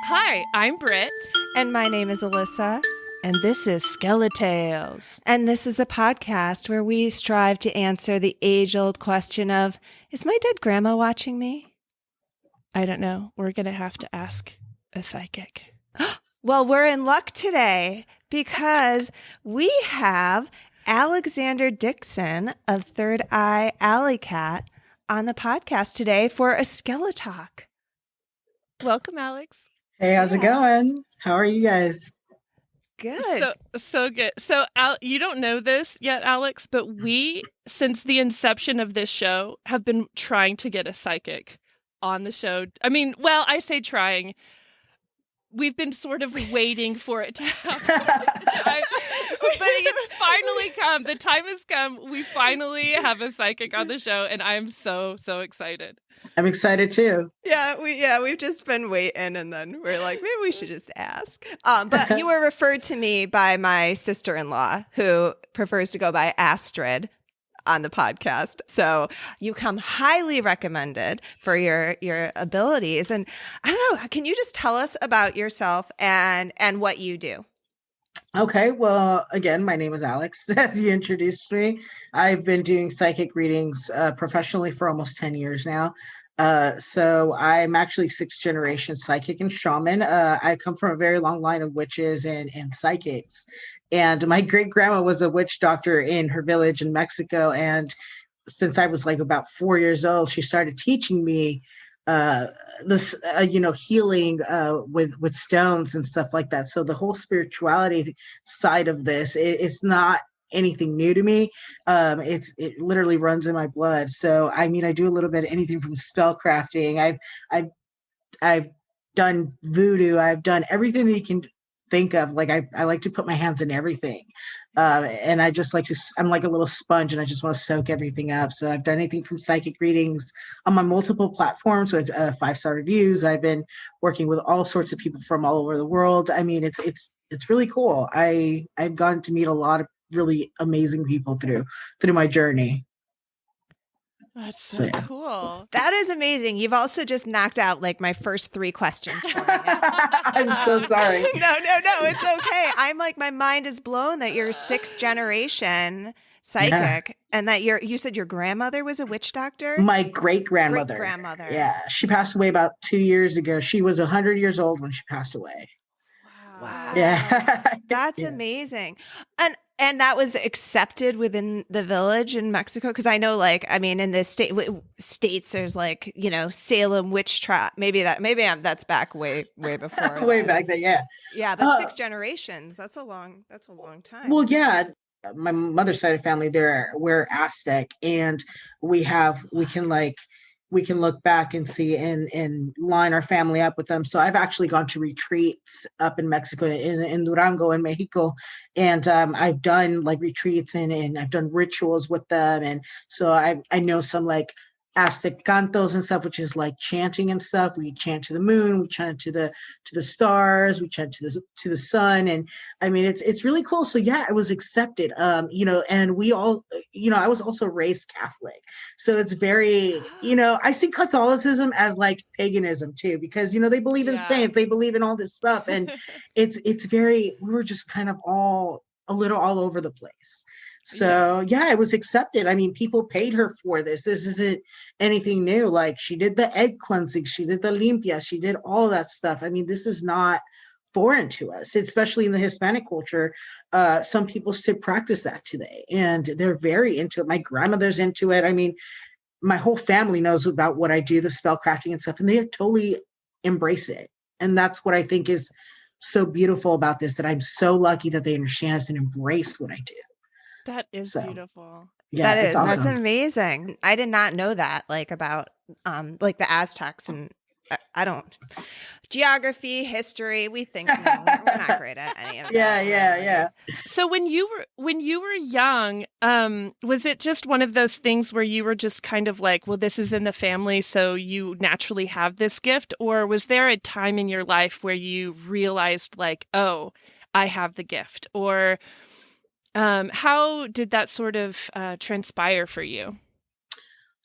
Hi, I'm Britt. And my name is Alissa. And this is SkeleTales. And this is the podcast where we strive to answer the age-old question of, is my dead grandma watching me? I don't know. We're going to have to ask a psychic. Well, we're in luck today because we have Alexander Dixon of Third Eye Alley Cat on the podcast today for a SkeleTalk. Welcome, Alex. Hey, how's it going? How are you guys? Good. So good. So you don't know this yet, Alex, but we, since the inception of this show, have been trying to get a psychic on the show. I mean, well, I say trying. We've been sort of waiting for it to happen. But it's finally come. The time has come. We finally have a psychic on the show, and I'm so excited. I'm excited too. We've just been waiting, and then we're like, maybe we should just ask. But you were referred to me by my sister-in-law, who prefers to go by Astrid on the podcast. So you come highly recommended for your abilities. And I don't know, can you just tell us about yourself and what you do? Okay, well, again, my name is Alex, as you introduced me. I've been doing psychic readings professionally for almost 10 years now. So I'm actually sixth generation psychic and shaman. I come from a very long line of witches and psychics. And my great grandma was a witch doctor in her village in Mexico. And since I was like about 4 years old, she started teaching me this healing with stones and stuff like that. So the whole spirituality side of this, it's not anything new to me. It literally runs in my blood. So I mean, I do a little bit of anything from spell crafting. I've done voodoo. I've done everything that you can think of. Like I like to put my hands in everything. And I just like to, I'm like a little sponge and I just want to soak everything up. So I've done anything from psychic readings on my multiple platforms with 5-star reviews. I've been working with all sorts of people from all over the world. I mean, it's really cool. I've gotten to meet a lot of really amazing people through my journey. That's so cool. That is amazing. You've also just knocked out like my first 3 questions for me. I'm so sorry. No, it's okay. I'm like, my mind is blown that you're 6th generation psychic and that you said your grandmother was a witch doctor? My great-grandmother. Great-grandmother. Yeah. She passed away about 2 years ago. She was 100 years old when she passed away. Wow. Yeah. That's amazing. And that was accepted within the village in Mexico? Because I know, like, I mean, in the states, there's like, Salem witch trial. That's back way before. Way back then, yeah. Yeah, but 6 generations. That's a long time. Well, yeah. My mother's side of family, we're Aztec, and we can look back and see and line our family up with them. So I've actually gone to retreats up in Mexico, in Durango, in Mexico. And I've done like retreats and I've done rituals with them. And so I know some like Aztec cantos and stuff, which is like chanting and stuff. We chant to the moon, we chant to the stars, we chant to the sun. And I mean, it's really cool. So yeah, it was accepted. And we all, I was also raised Catholic. So it's very, I see Catholicism as like paganism too, because, they believe in saints, they believe in all this stuff. And we were just kind of all a little all over the place. So yeah, it was accepted. I mean, people paid her for this. This isn't anything new. Like she did the egg cleansing, she did the limpia, she did all that stuff. I mean, this is not foreign to us, especially in the Hispanic culture. Some people still practice that today, and they're very into it. My grandmother's into it. I mean, my whole family knows about what I do, the spell crafting and stuff, and they totally embrace it. And that's what I think is so beautiful about this, that I'm so lucky that they understand us and embrace what I do. That is beautiful. Yeah, that is awesome. That's amazing. I did not know that, like, about like the Aztecs, and I don't geography, history. We think we're not great at any of that. Yeah. So when you were young, was it just one of those things where you were just kind of like, well, this is in the family, so you naturally have this gift, or was there a time in your life where you realized, like, oh, I have the gift, or how did that sort of transpire for you?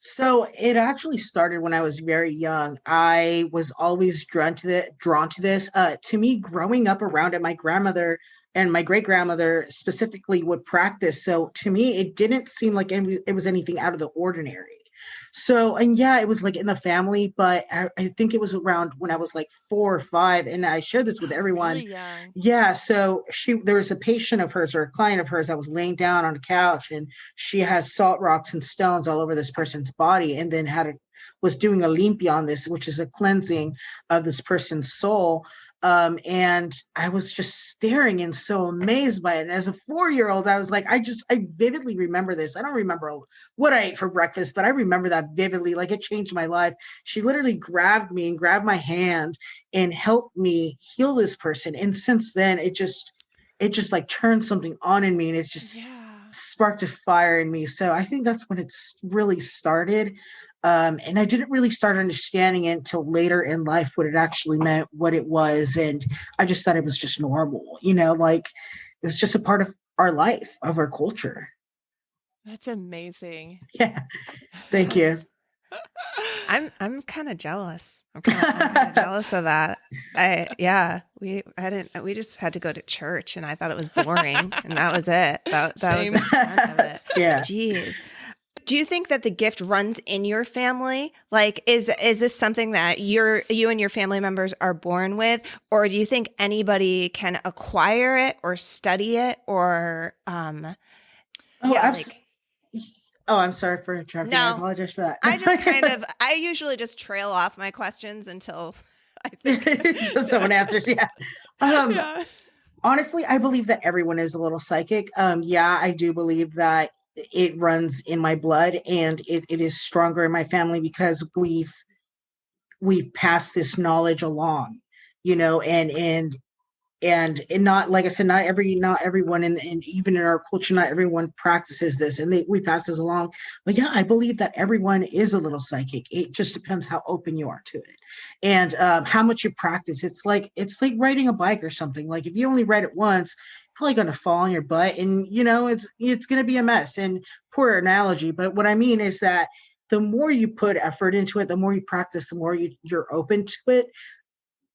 So it actually started when I was very young. I was always drawn to this. To me, growing up around it, my grandmother and my great grandmother specifically would practice. So to me, it didn't seem like it was anything out of the ordinary. So, and yeah, it was like in the family, but I think it was around when I was like 4 or 5, and I shared this with everyone. Really young. Yeah, so there was a patient of hers or a client of hers that was laying down on a couch, and she had salt rocks and stones all over this person's body, and then was doing a limpia on this, which is a cleansing of this person's soul. And I was just staring and so amazed by it. And as a 4-year-old, I was like, I vividly remember this. I don't remember what I ate for breakfast, but I remember that vividly. Like, it changed my life. She literally grabbed me and grabbed my hand and helped me heal this person. And since then, it just like turned something on in me, and it's just sparked a fire in me. So I think that's when it's really started. And I didn't really start understanding it until later in life, what it actually meant, what it was. And I just thought it was just normal, like it was just a part of our life, of our culture. That's amazing. Yeah. Thank you. I'm kind of jealous. I'm kind of jealous of that. We just had to go to church, and I thought it was boring, and that was it. That was the extent of it. Yeah. Jeez. Do you think that the gift runs in your family? Like, is this something that you and your family members are born with, or do you think anybody can acquire it or study it, or I'm sorry for interrupting. No, I apologize for that. I usually just trail off my questions until I think someone answers. Yeah. Honestly, I believe that everyone is a little psychic. I do believe that it runs in my blood, and it is stronger in my family because we've passed this knowledge along, and not, like I said, not everyone, and even in our culture, not everyone practices this, and we pass this along. But yeah, I believe that everyone is a little psychic. It just depends how open you are to it, and how much you practice. It's like riding a bike or something. Like, if you only ride it once, probably going to fall on your butt, and it's going to be a mess. And poor analogy, but what I mean is that the more you put effort into it, the more you practice, the more you're open to it,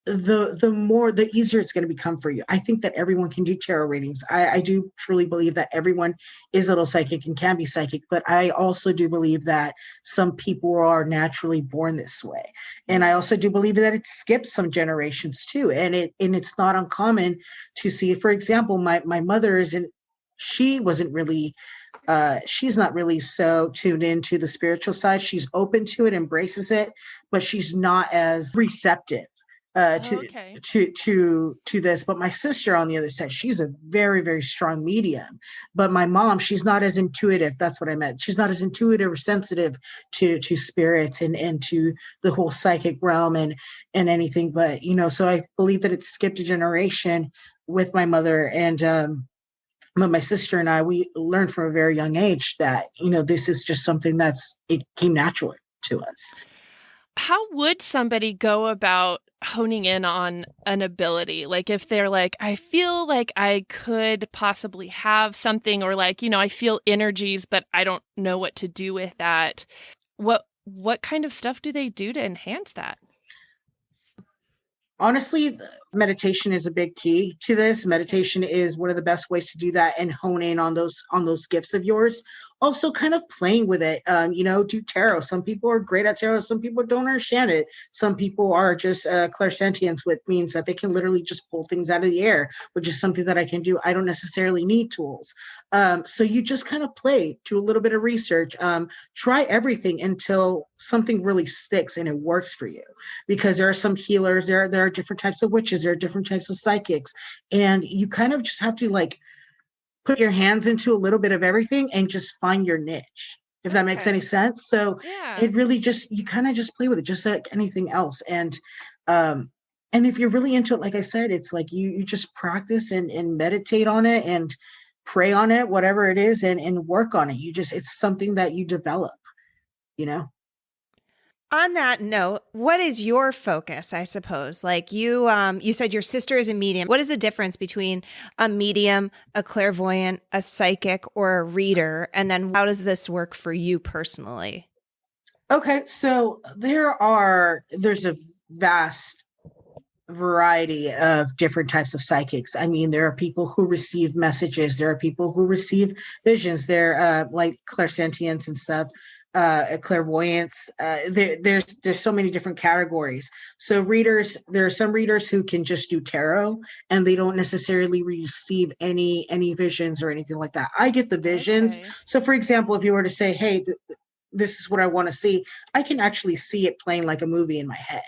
the easier it's going to become for you. I think that everyone can do tarot readings. I do truly believe that everyone is a little psychic and can be psychic, but I also do believe that some people are naturally born this way. And I also do believe that it skips some generations too. And it's not uncommon to see, for example, my mother she's not really so tuned into the spiritual side. She's open to it, embraces it, but she's not as receptive to this. But my sister, on the other side, she's a very, very strong medium. But my mom, she's not as intuitive. That's what I meant. She's not as intuitive or sensitive to spirits and to the whole psychic realm and anything. But so I believe that it skipped a generation with my mother, and but my sister and I, we learned from a very young age that this is just something it came natural to us. How would somebody go about honing in on an ability? Like, if they're like, I feel like I could possibly have something, or like, I feel energies, but I don't know what to do with that. What kind of stuff do they do to enhance that? Honestly, meditation is a big key to this. Meditation is one of the best ways to do that and hone in on those gifts of yours. Also, kind of playing with it. Do tarot. Some people are great at tarot. Some people don't understand it. Some people are just clairsentients, which means that they can literally just pull things out of the air, which is something that I can do. I don't necessarily need tools. So you just kind of play, do a little bit of research, try everything until something really sticks and it works for you. Because there are some healers, there are different types of witches, there are different types of psychics, and you kind of just have to put your hands into a little bit of everything and just find your niche, if that makes any sense. So it really you kind of just play with it, just like anything else. And if you're really into it, like I said, it's like you just practice and meditate on it and pray on it, whatever it is, and work on it. It's something that you develop, On that note, what is your focus, I suppose? Like you said your sister is a medium. What is the difference between a medium, a clairvoyant, a psychic, or a reader? And then how does this work for you personally? Okay, so there's a vast variety of different types of psychics. I mean, there are people who receive messages, there are people who receive visions, they're like clairsentience and stuff, clairvoyance. There's so many different categories. So there are some readers who can just do tarot and they don't necessarily receive any visions or anything like that. I get the visions. Okay. So for example, if you were to say, hey, this is what I want to see, I can actually see it playing like a movie in my head.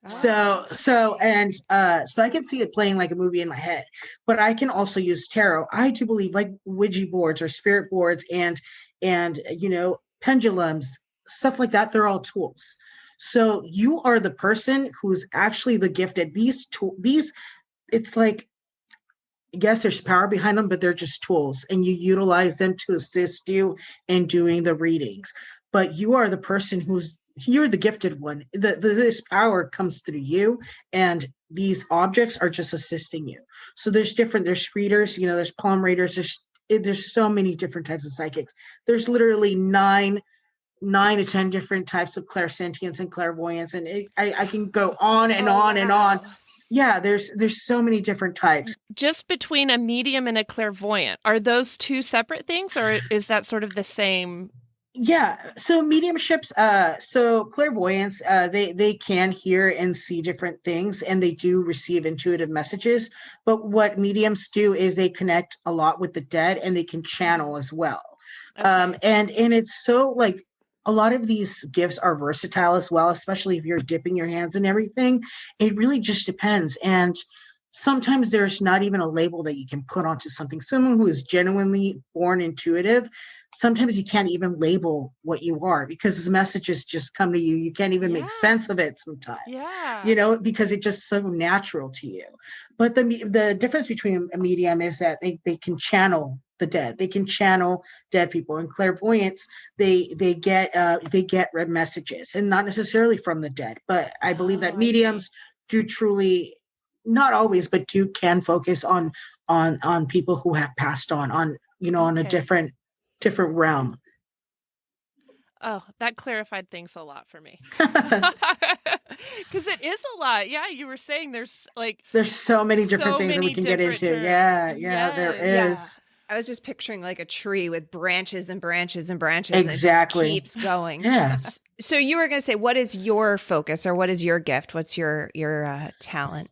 So I can see it playing like a movie in my head, but I can also use tarot. I do believe like Ouija boards or spirit boards and pendulums, stuff like that. They're all tools. So you are the person who's actually the gifted. These, it's like, yes, there's power behind them, but they're just tools, and you utilize them to assist you in doing the readings. But you are the person you're the gifted one. This power comes through you, and these objects are just assisting you. So there's readers, there's palm readers, there's so many different types of psychics. There's literally nine to 10 different types of clairsentience and clairvoyance, and I can go on and on and on. Yeah, there's so many different types. Just between a medium and a clairvoyant, are those two separate things, or is that sort of the same? Yeah, so mediumships, so clairvoyants, they can hear and see different things, and they do receive intuitive messages. But what mediums do is they connect a lot with the dead, and they can channel as well. Okay. And it's so like a lot of these gifts are versatile as well, especially if you're dipping your hands in everything. It really just depends. And sometimes there's not even a label that you can put onto something. Someone who is genuinely born intuitive, sometimes you can't even label what you are because the messages just come to you. You can't even make sense of it sometimes, because it's just so natural to you. But the difference between a medium is that they can channel the dead. They can channel dead people. And clairvoyants, they get red messages, and not necessarily from the dead. But I believe that mediums do truly, not always, but can focus on people who have passed on a different realm. Oh, that clarified things a lot for me. Because it is a lot. Yeah, you were saying there's so many different things that we can get into. Terms. Yeah, there is. Yeah. I was just picturing like a tree with branches and branches and branches. Exactly. And it just keeps going. Yeah. So you were going to say, what is your focus, or what is your gift? What's your talent?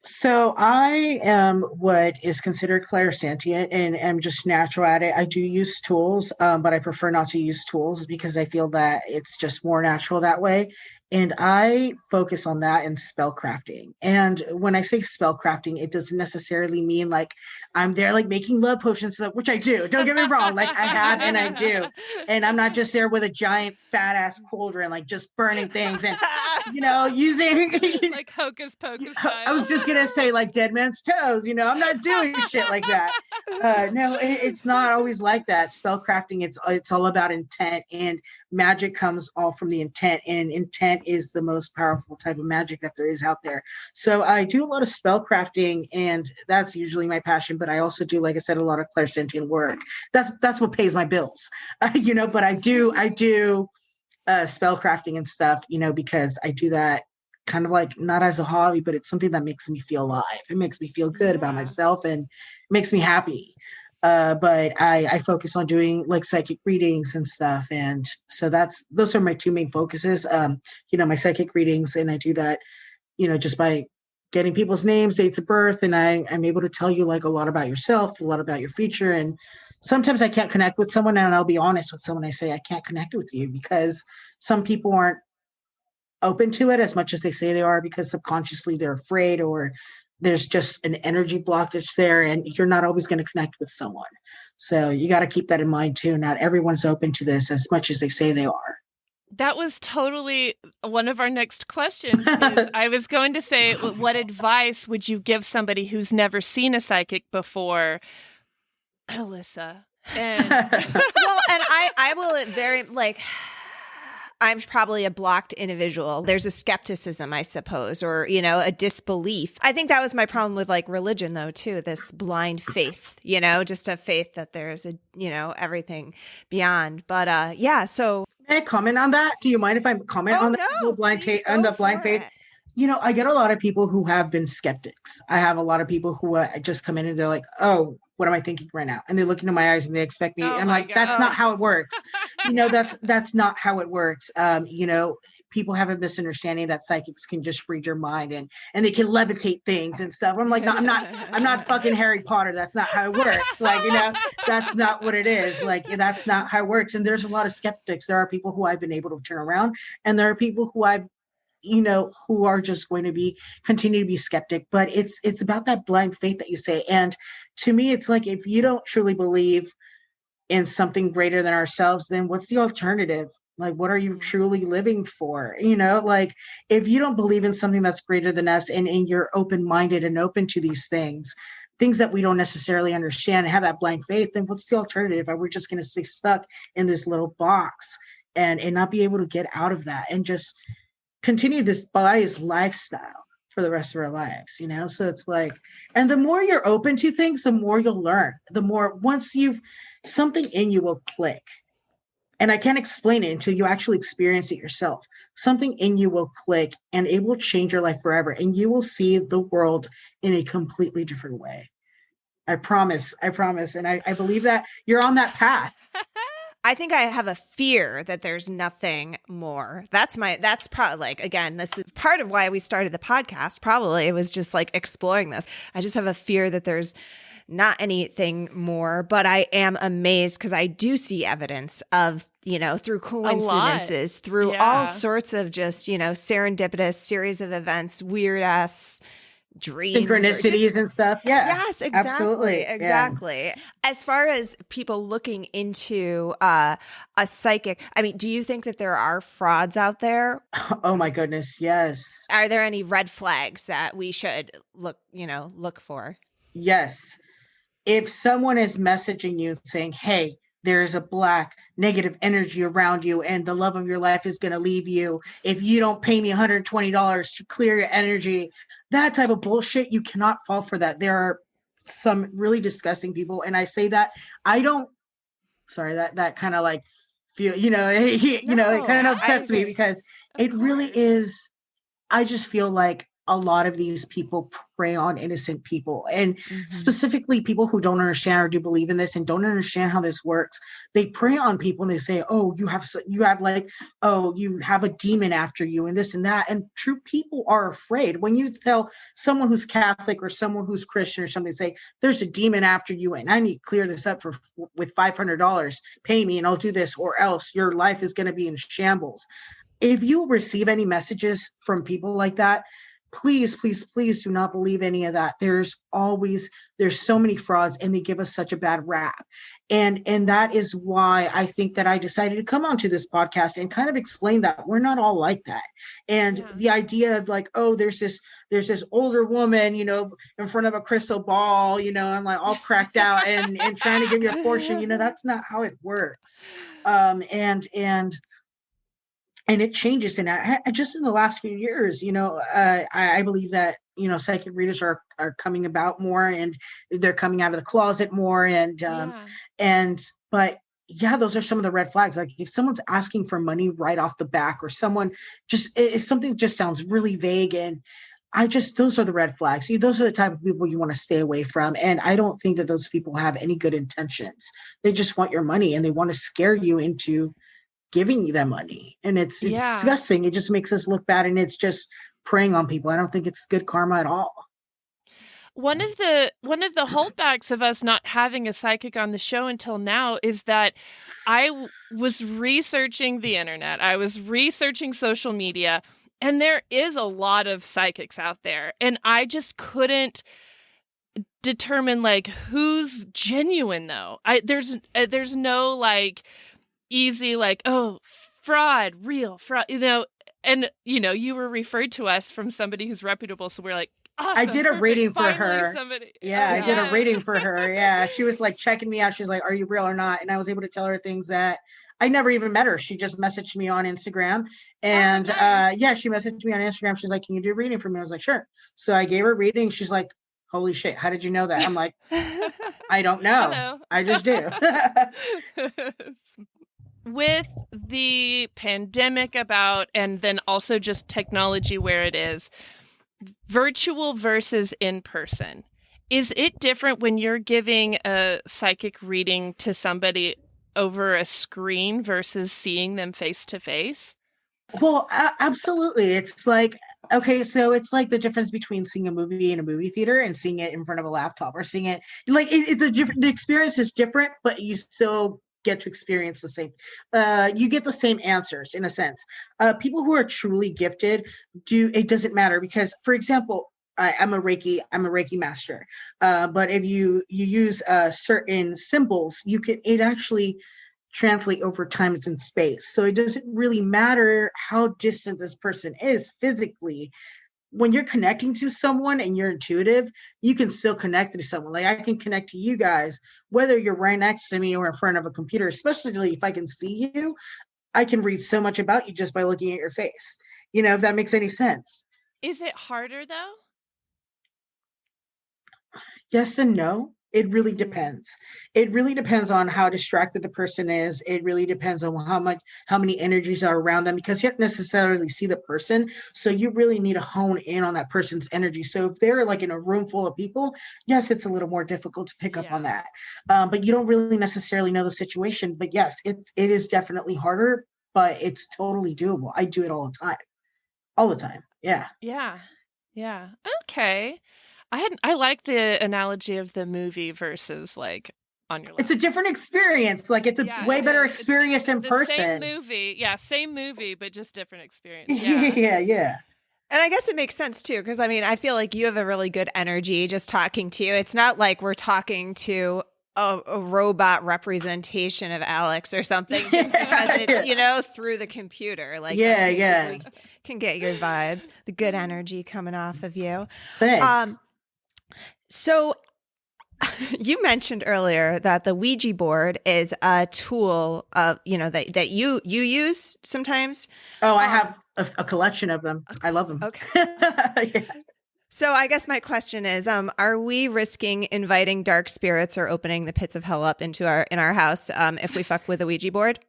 So I am what is considered clairsentient, and am just natural at it. I do use tools, but I prefer not to use tools because I feel that it's just more natural that way. And I focus on that in spell crafting. And when I say spell crafting, it doesn't necessarily mean like I'm there like making love potions, which I do. Don't get me wrong. Like I have and I do. And I'm not just there with a giant fat ass cauldron, like just burning things and, using like hocus pocus style. I was just going to say like dead man's toes. I'm not doing shit like that. No, it's not always like that. Spell crafting, it's all about intent, and magic comes all from the intent, and intent is the most powerful type of magic that there is out there. So I do a lot of spell crafting, and that's usually my passion, but I also do, like I said, a lot of clairsentient work. That's what pays my bills, but I do spell crafting and stuff, because I do that kind of like not as a hobby, but it's something that makes me feel alive. It makes me feel good about myself and makes me happy. But I focus on doing like psychic readings and stuff. And so those are my two main focuses. My psychic readings, and I do that, just by getting people's names, dates of birth. And I'm able to tell you like a lot about yourself, a lot about your future. And sometimes I can't connect with someone, and I'll be honest with someone. I say, I can't connect with you because some people aren't open to it as much as they say they are, because subconsciously they're afraid, or there's just an energy blockage there, and you're not always going to connect with someone. So you got to keep that in mind too. Not everyone's open to this as much as they say they are. That was totally one of our next questions. I was going to say, what advice would you give somebody who's never seen a psychic before, Alissa? And well, and I will very I'm probably a blocked individual. There's a skepticism, I suppose, or, a disbelief. I think that was my problem with like religion though, too. This blind faith, just a faith that there's everything beyond. But so May I comment on that? Do you mind if I comment on that whole blind please on the go blind for faith? it. You know, I get a lot of people who have been skeptics. I have a lot of people who just come in and they're like, "Oh, what am I thinking right now?" And they look into my eyes and they expect me. Oh I'm my like, "That's God. not how it works." You know, that's not how it works. You know, people have a misunderstanding that psychics can just read your mind and they can levitate things and stuff. I'm like, no, I'm not fucking Harry Potter. That's not how it works. Like, you know, that's not what it is. Like, that's not how it works. And there's a lot of skeptics. There are people who I've been able to turn around, and there are people who I've, you know, who are just going to be continue to be skeptic. But it's about that blind faith that you say. And to me, it's like, if you don't truly believe in something greater than ourselves, then what's the alternative? Like, what are you truly living for? You know, like, if you don't believe in something that's greater than us, and you're open-minded and open to these things that we don't necessarily understand, and have that blind faith, then what's the alternative? Are we just going to stay stuck in this little box and not be able to get out of that and just continue this biased lifestyle for the rest of our lives, you know? So it's like, and the more you're open to things, the more you'll learn. The more, once you've, something in you will click. And I can't explain it until you actually experience it yourself. Something in you will click, and it will change your life forever. And you will see the world in a completely different way. I promise. And I believe that you're on that path. I think I have a fear that there's nothing more. That's probably, like, again, this is part of why we started the podcast. Probably it was just like exploring this. I just have a fear that there's not anything more, but I am amazed because I do see evidence of, you know, through coincidences, through all sorts of just, you know, serendipitous series of events, weird ass dreams, synchronicities and stuff. Yeah. Yes, exactly. Absolutely. Exactly. Yeah. As far as people looking into a psychic, I mean, do you think that there are frauds out there? Oh my goodness. Yes. Are there any red flags that we should look for? Yes. If someone is messaging you saying, "Hey, there is a black negative energy around you and the love of your life is going to leave you if you don't pay me $120 to clear your energy," that type of bullshit, you cannot fall for that. There are some really disgusting people. And I say that that kind of like feel, you know, it kind of upsets me because it really is. I just feel like a lot of these people prey on innocent people, and specifically people who don't understand or do believe in this and don't understand how this works. They prey on people and they say, "Oh, you have like, oh, you have a demon after you," and this and that. And true people are afraid. When you tell someone who's Catholic or someone who's Christian or something, say, "There's a demon after you and I need to clear this up with $500, pay me and I'll do this, or else your life is going to be in shambles." If you receive any messages from people like that, please do not believe any of that. There's so many frauds, and they give us such a bad rap. And that is why I think that I decided to come onto this podcast and kind of explain that we're not all like that. And the idea of like, oh, there's this older woman, you know, in front of a crystal ball, you know, and like all cracked out and trying to give you a portion, you know, that's not how it works. And it changes. And just in the last few years, you know, I believe that, you know, psychic readers are coming about more, and they're coming out of the closet more. But yeah, those are some of the red flags. Like if someone's asking for money right off the back, or someone if something just sounds really vague, and those are the red flags. See, those are the type of people you want to stay away from. And I don't think that those people have any good intentions. They just want your money, and they want to scare you into giving you that money. And it's disgusting. It just makes us look bad, and it's just preying on people. I don't think it's good karma at all. One of the holdbacks of us not having a psychic on the show until now is that I was researching the internet. I was researching social media, and there is a lot of psychics out there, and I just couldn't determine like who's genuine though. There's no like easy like, oh, real fraud, you know. And you know, you were referred to us from somebody who's reputable, so we're like, awesome, I did a reading for her. I did a reading for her. Yeah, she was like checking me out. She's like, "Are you real or not?" And I was able to tell her things that I never even met her. She just messaged me on Instagram, and she messaged me on Instagram. She's like, "Can you do a reading for me?" I was like, "Sure." So I gave her a reading. She's like, "Holy shit, how did you know that?" I'm like, "I don't know. Hello. I just do." with the pandemic about, and then also just technology where it is, virtual versus in person, is it different when you're giving a psychic reading to somebody over a screen versus seeing them face to face? Well, absolutely. It's like, okay, so it's like the difference between seeing a movie in a movie theater and seeing it in front of a laptop, or seeing it like the experience is different, but you still get to experience the same. You get the same answers in a sense. People who are truly gifted it doesn't matter, because, for example, I'm a Reiki master. But if you use certain symbols, it actually translate over time and space. So it doesn't really matter how distant this person is physically. When you're connecting to someone and you're intuitive, you can still connect to someone. Like, I can connect to you guys, whether you're right next to me or in front of a computer, especially if I can see you. I can read so much about you just by looking at your face. If that makes any sense. Is it harder though? Yes and no. It really depends. It really depends on how distracted the person is. It really depends on how many energies are around them, because you don't necessarily see the person. So you really need to hone in on that person's energy. So if they're like in a room full of people, yes, it's a little more difficult to pick up on that. But you don't really necessarily know the situation. But yes, it is definitely harder, but it's totally doable. I do it all the time. All the time. Yeah. Yeah. Yeah. Okay. I like the analogy of the movie versus like on your laptop. It's a different experience. Like, it's a way better experience in person. Same movie. Yeah, same movie, but just different experience. Yeah. And I guess it makes sense too, because I mean, I feel like you have a really good energy just talking to you. It's not like we're talking to a robot representation of Alex or something, just because it's, through the computer. Like, we can get your vibes, the good energy coming off of you. Thanks. So you mentioned earlier that the Ouija board is a tool of, that you use sometimes. Oh, I have a collection of them. I love them. Okay. Yeah. So I guess my question is, are we risking inviting dark spirits or opening the pits of hell up in our house if we fuck with a Ouija board?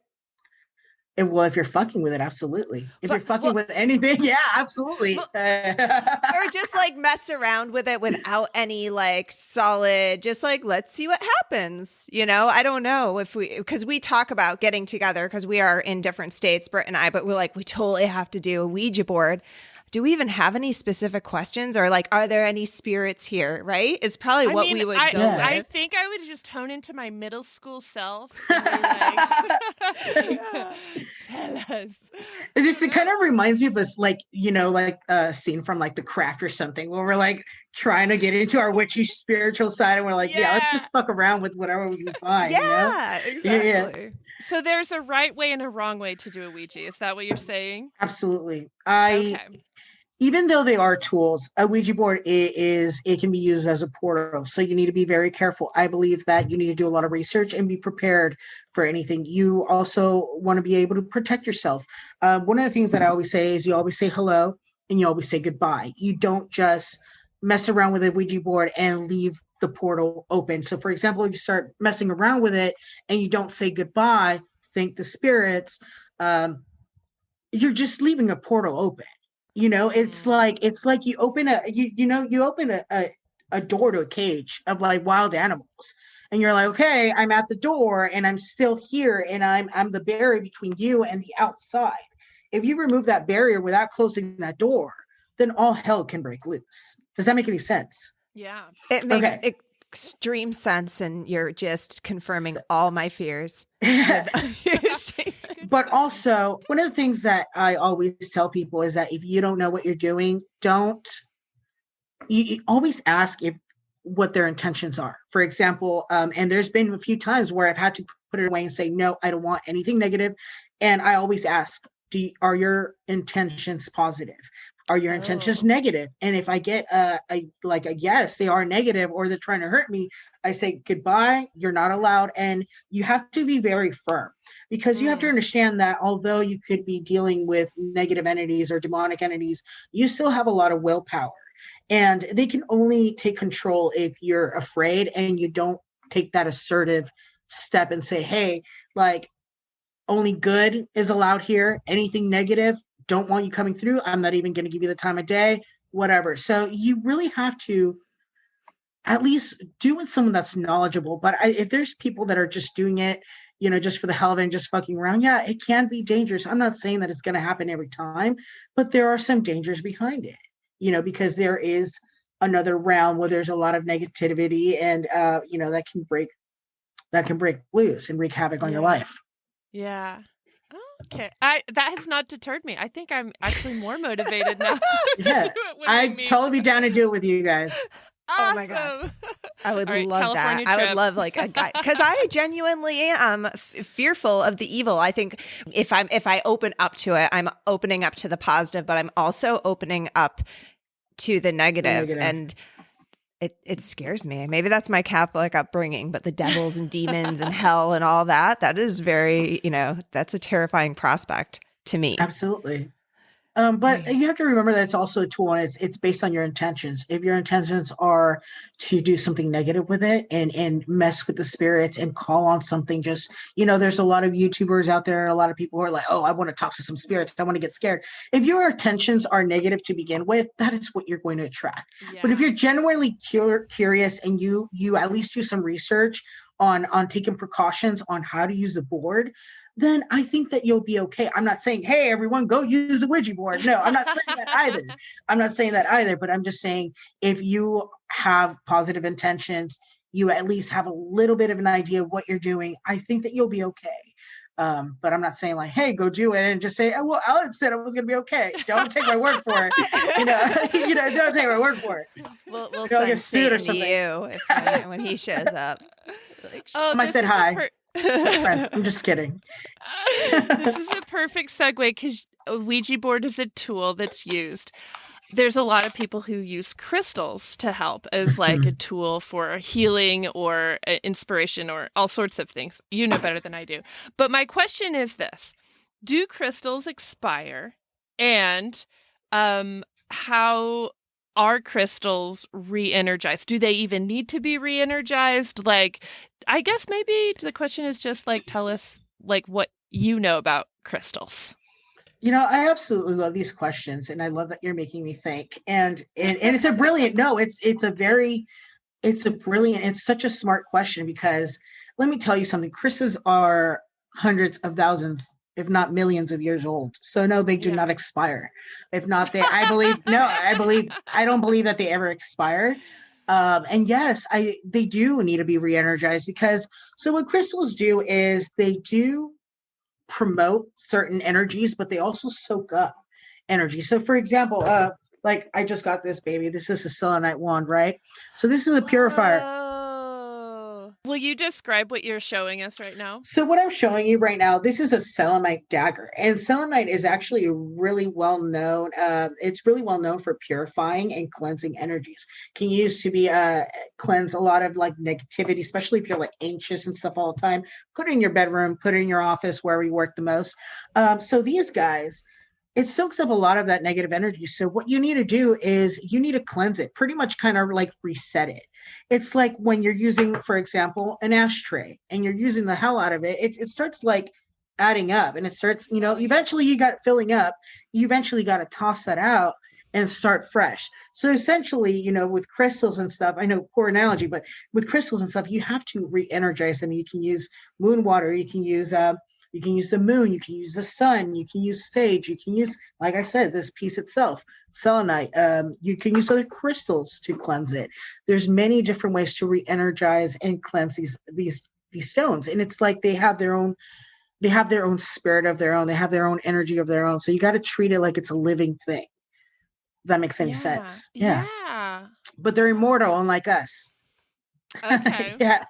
Well, if you're fucking with it, absolutely. If you're fucking with anything, yeah, absolutely. Or just like mess around with it without any like solid, just like, let's see what happens. I don't know because we talk about getting together because we are in different states, Britt and I, but we're like, we totally have to do a Ouija board. Do we even have any specific questions, or like, are there any spirits here? Right? It's probably we would go with. I think I would just hone into my middle school self and be like, tell us. It kind of reminds me of us, like, like a scene from like The Craft or something, where we're like trying to get into our witchy spiritual side, and we're like, let's just fuck around with whatever we can find. Exactly. Yeah. So there's a right way and a wrong way to do a Ouija. Is that what you're saying? Absolutely. Okay. Even though they are tools, a Ouija board it can be used as a portal. So you need to be very careful. I believe that you need to do a lot of research and be prepared for anything. You also want to be able to protect yourself. One of the things that I always say is you always say hello and you always say goodbye. You don't just mess around with a Ouija board and leave the portal open. So for example, if you start messing around with it and you don't say goodbye, thank the spirits, you're just leaving a portal open. It's like you open a door to a cage of like wild animals, and you're like, okay, I'm at the door and I'm still here, and I'm the barrier between you and the outside. If you remove that barrier without closing that door, then all hell can break loose. Does that make any sense? Yeah. It makes extreme sense, and you're just confirming all my fears. But also, one of the things that I always tell people is that if you don't know what you're doing, you always ask what their intentions are. For example, and there's been a few times where I've had to put it away and say, no, I don't want anything negative. And I always ask, are your intentions positive? Are your intentions negative? And if I get a yes, they are negative, or they're trying to hurt me, I say goodbye, you're not allowed. And you have to be very firm, because you have to understand that although you could be dealing with negative entities or demonic entities, you still have a lot of willpower, and they can only take control if you're afraid and you don't take that assertive step and say, hey, like, only good is allowed here. Anything negative, don't want you coming through. I'm not even going to give you the time of day, whatever. So you really have to at least do with someone that's knowledgeable. But if there's people that are just doing it, just for the hell of it and just fucking around, yeah, it can be dangerous. I'm not saying that it's going to happen every time, but there are some dangers behind it, because there is another realm where there's a lot of negativity and, that can break loose and wreak havoc on your life. Yeah. Okay. That has not deterred me. I think I'm actually more motivated now. I'd totally be down to do it with you guys. Awesome. Oh my God. I would love California that. trip. I would love like a guy, because I genuinely am fearful of the evil. I think if I open up to it, I'm opening up to the positive, but I'm also opening up to the negative. And it scares me. Maybe that's my Catholic upbringing, but the devils and demons and hell and all that is very, that's a terrifying prospect to me. Absolutely. But you have to remember that it's also a tool, and it's based on your intentions. If your intentions are to do something negative with it and mess with the spirits and call on something, just, there's a lot of YouTubers out there, a lot of people who are like, oh, I want to talk to some spirits, I want to get scared. If your intentions are negative to begin with, that is what you're going to attract. Yeah. But if you're genuinely curious and you at least do some research on taking precautions on how to use the board, then I think that you'll be okay. I'm not saying, hey, everyone, go use a Ouija board. No, I'm not saying that either. But I'm just saying, if you have positive intentions, you at least have a little bit of an idea of what you're doing, I think that you'll be okay. But I'm not saying like, hey, go do it and just say, oh, well, Alex said it was going to be okay. Don't take my word for it. Don't take my word for it. We'll send Satan to you when he shows up. Like, I said hi. Friends. I'm just kidding. This is a perfect segue because a Ouija board is a tool that's used. There's a lot of people who use crystals to help as like a tool for healing or inspiration or all sorts of things. You know better than I do. But my question is this: do crystals expire? And how are crystals re-energized? Do they even need to be re-energized? Like, I guess maybe the question is just like, tell us like what you know about crystals. I absolutely love these questions, and I love that you're making me think. And it's a brilliant, it's such a smart question, because let me tell you something. Crystals are hundreds of thousands, if not millions of years old. So no, they do not expire. If not, I don't believe that they ever expire. And yes, they do need to be re-energized, because so what crystals do is they do promote certain energies, but they also soak up energy. So for example, like I just got this baby. This is a selenite wand, right? So this is a purifier. Will you describe what you're showing us right now? So what I'm showing you right now, this is a selenite dagger, and selenite is actually really well known. It's really well known for purifying and cleansing energies. Can use to be cleanse a lot of like negativity, especially if you're like anxious and stuff all the time. Put it in your bedroom, put it in your office, wherever you work the most. So these guys, it soaks up a lot of that negative energy. So what you need to do is you need to cleanse it, pretty much kind of like reset it. It's like when you're using, for example, an ashtray and you're using the hell out of it, it starts like adding up, and it starts, eventually you got filling up. You eventually got to toss that out and start fresh. So essentially, with crystals and stuff, I know, poor analogy, but with crystals and stuff, you have to re-energize them. You can use moon water. You can use the moon, you can use the sun, you can use sage, you can use, like I said, this piece itself, selenite. You can use other crystals to cleanse it. There's many different ways to re-energize and cleanse these stones. And it's like they have their own spirit of their own, they have their own energy of their own. So you got to treat it like it's a living thing. If that makes any sense. Yeah. But they're immortal, unlike us. Okay. Yeah.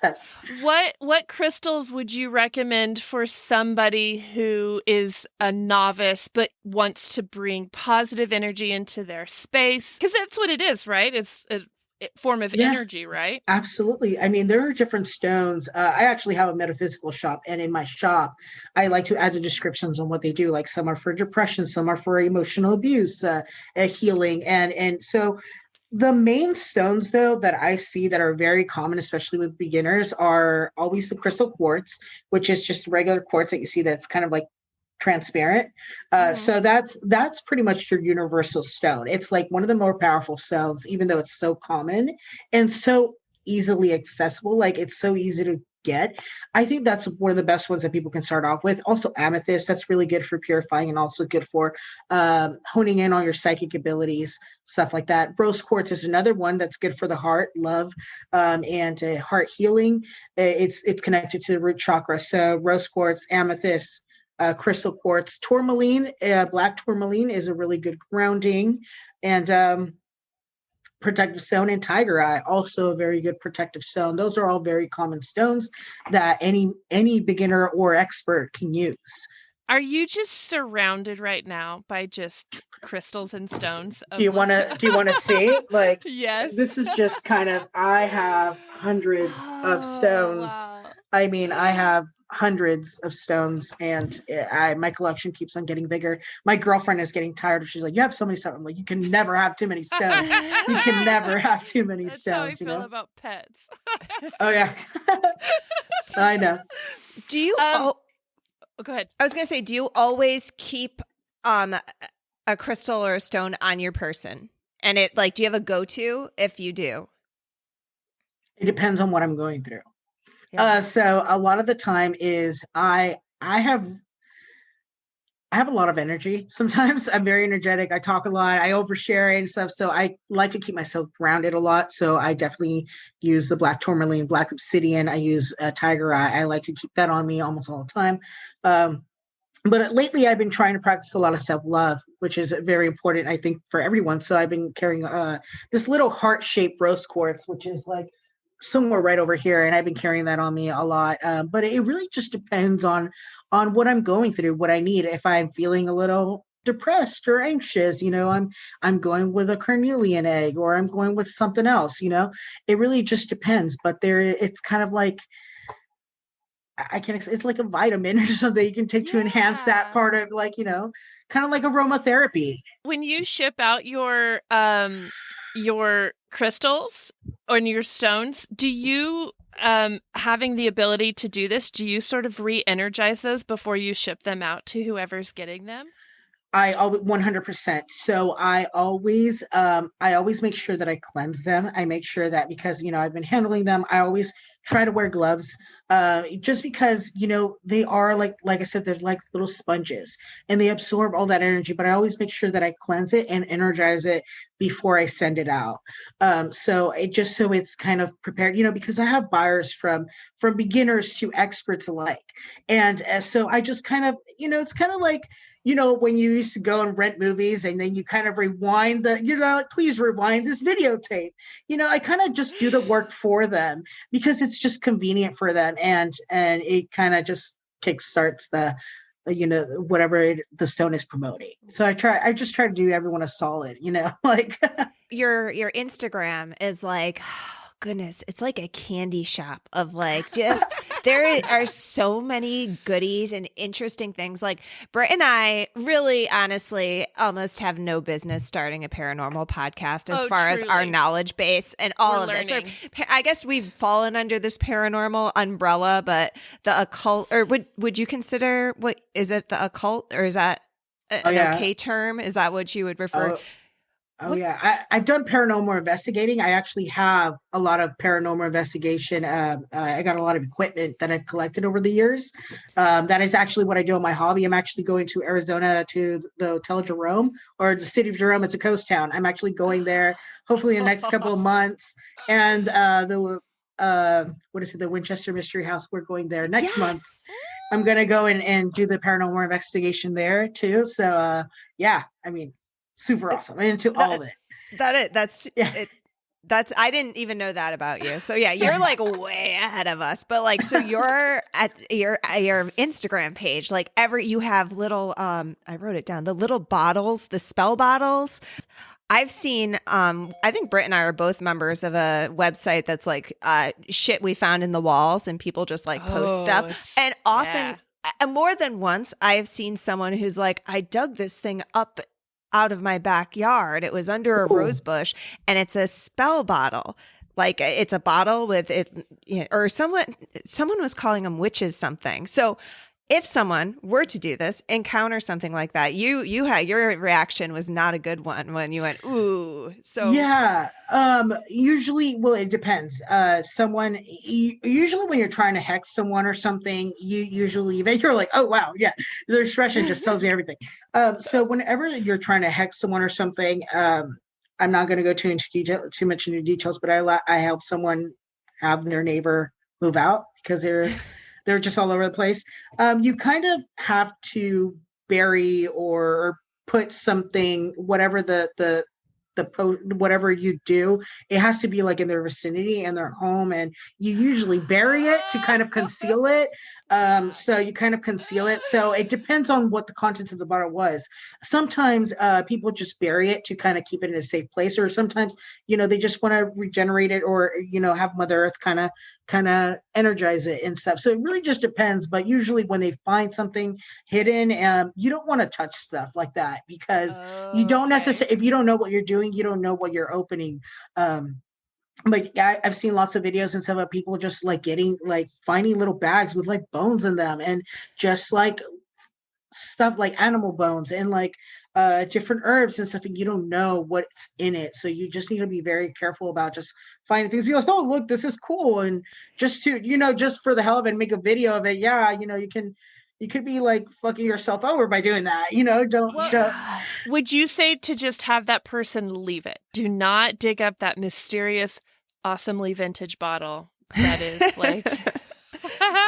What crystals would you recommend for somebody who is a novice but wants to bring positive energy into their space? Because that's what it is, right? It's a form of energy, right? Absolutely. I mean, there are different stones. I actually have a metaphysical shop, and in my shop, I like to add the descriptions on what they do. Like some are for depression, some are for emotional abuse, healing, and so The main stones, though, that I see that are very common, especially with beginners, are always the crystal quartz, which is just regular quartz that you see that's kind of like transparent. So that's pretty much your universal stone. It's like one of the more powerful stones, even though it's so common and so easily accessible. Like it's so easy to get. I think that's one of the best ones that people can start off with. Also, amethyst, that's really good for purifying and also good for honing in on your psychic abilities, stuff like that. Rose quartz is another one that's good for the heart, love, and heart healing. It's connected to the root chakra. So rose quartz, amethyst, crystal quartz, tourmaline, black tourmaline is a really good grounding, and protective stone, and tiger eye, also a very good protective stone. Those are all very common stones that any beginner or expert can use. Are you just surrounded right now by just crystals and stones? Do you want to see? Like, yes. This is just kind of, I have hundreds of stones. Wow. I mean, I have hundreds of stones, and my collection keeps on getting bigger. My girlfriend is getting tired. She's like, "You have so many stones." I'm like, "You can never have too many stones. You can never have too many That's stones." how I feel about pets. Oh yeah, I know. Do you? Go ahead. I was gonna say, do you always keep a crystal or a stone on your person? And do you have a go-to if you do? It depends on what I'm going through. Yeah. So a lot of the time is I have a lot of energy. Sometimes I'm very energetic. I talk a lot. I overshare and stuff. So I like to keep myself grounded a lot. So I definitely use the black tourmaline, black obsidian. I use tiger eye. I like to keep that on me almost all the time. But lately I've been trying to practice a lot of self-love, which is very important, I think, for everyone. So I've been carrying this little heart-shaped rose quartz, which is like somewhere right over here, and I've been carrying that on me a lot. But it really just depends on what I'm going through, what I need. If I'm feeling a little depressed or anxious, I'm going with a carnelian egg, or I'm going with something else. It really just depends. But it's kind of like, it's like a vitamin or something you can take to enhance that part of, like, kind of like aromatherapy. When you ship out your crystals or your stones, do you having the ability to do this, do you sort of re-energize those before you ship them out to whoever's getting them? I always 100%. So I always make sure that I cleanse them. I make sure that, because I've been handling them, I always try to wear gloves, just because they are like I said, they're like little sponges and they absorb all that energy. But I always make sure that I cleanse it and energize it before I send it out. So it's kind of prepared, because I have buyers from beginners to experts alike, and so I just kind of, it's kind of like, when you used to go and rent movies and then you kind of rewind please rewind this videotape. I kind of just do the work for them because it's just convenient for them, and it kind of just kickstarts the, whatever the stone is promoting. So I just try to do everyone a solid, like your Instagram is like, goodness, it's like a candy shop of just there are so many goodies and interesting things. Like Britt and I really honestly almost have no business starting a paranormal podcast as far as our knowledge base and all of this. I guess we've fallen under this paranormal umbrella, but the occult, or would you consider, what is it, the occult, or is that an okay term? Is that what you would refer? Yeah, I've done paranormal investigating. I actually have a lot of paranormal investigation. I got a lot of equipment that I've collected over the years. That is actually what I do in my hobby. I'm actually going to Arizona to the Hotel Jerome, or the city of Jerome. It's a coast town. I'm actually going there hopefully in the next couple of months. And the Winchester Mystery House, we're going there next month. I'm going to go and do the paranormal investigation there too. So yeah, I mean, super awesome. I'm into all of it. That's I didn't even know that about you. So yeah, you're like way ahead of us. But so you're at your Instagram page, you have little I wrote it down, the little bottles, the spell bottles. I've seen I think Britt and I are both members of a website that's like shit we found in the walls, and people just post stuff. And often more than once I've seen someone who's like, I dug this thing up out of my backyard. It was under a rose bush, and it's a spell bottle. Like it's a bottle with it, or someone was calling them witches something. So if someone were to do this, encounter something like that, you had, your reaction was not a good one when you went, ooh. So yeah, usually, well, it depends. Usually when you're trying to hex someone or something, you're like, oh wow, yeah, their expression just tells me everything. So whenever you're trying to hex someone or something, I'm not going to go too much into details, but I help someone have their neighbor move out because they're just all over the place. You kind of have to bury or put something, whatever whatever you do, it has to be like in their vicinity and their home, and you usually bury it to kind of conceal it. So you kind of conceal it. So it depends on what the contents of the bottle was. Sometimes people just bury it to kind of keep it in a safe place, or sometimes they just want to regenerate it, or have Mother Earth kind of energize it and stuff. So it really just depends. But usually when they find something hidden, you don't want to touch stuff like that, because you don't necessarily, if you don't know what you're doing, you don't know what you're opening. Like I've seen lots of videos and stuff of people just like finding little bags with like bones in them, and just like stuff like animal bones and like different herbs and stuff, and you don't know what's in it. So you just need to be very careful about just finding things, be like, oh look, this is cool, and just to just for the hell of it, make a video of it. Yeah, you could be like fucking yourself over by doing that. Don't. Would you say to just have that person leave it? Do not dig up that mysterious, awesomely vintage bottle that is like.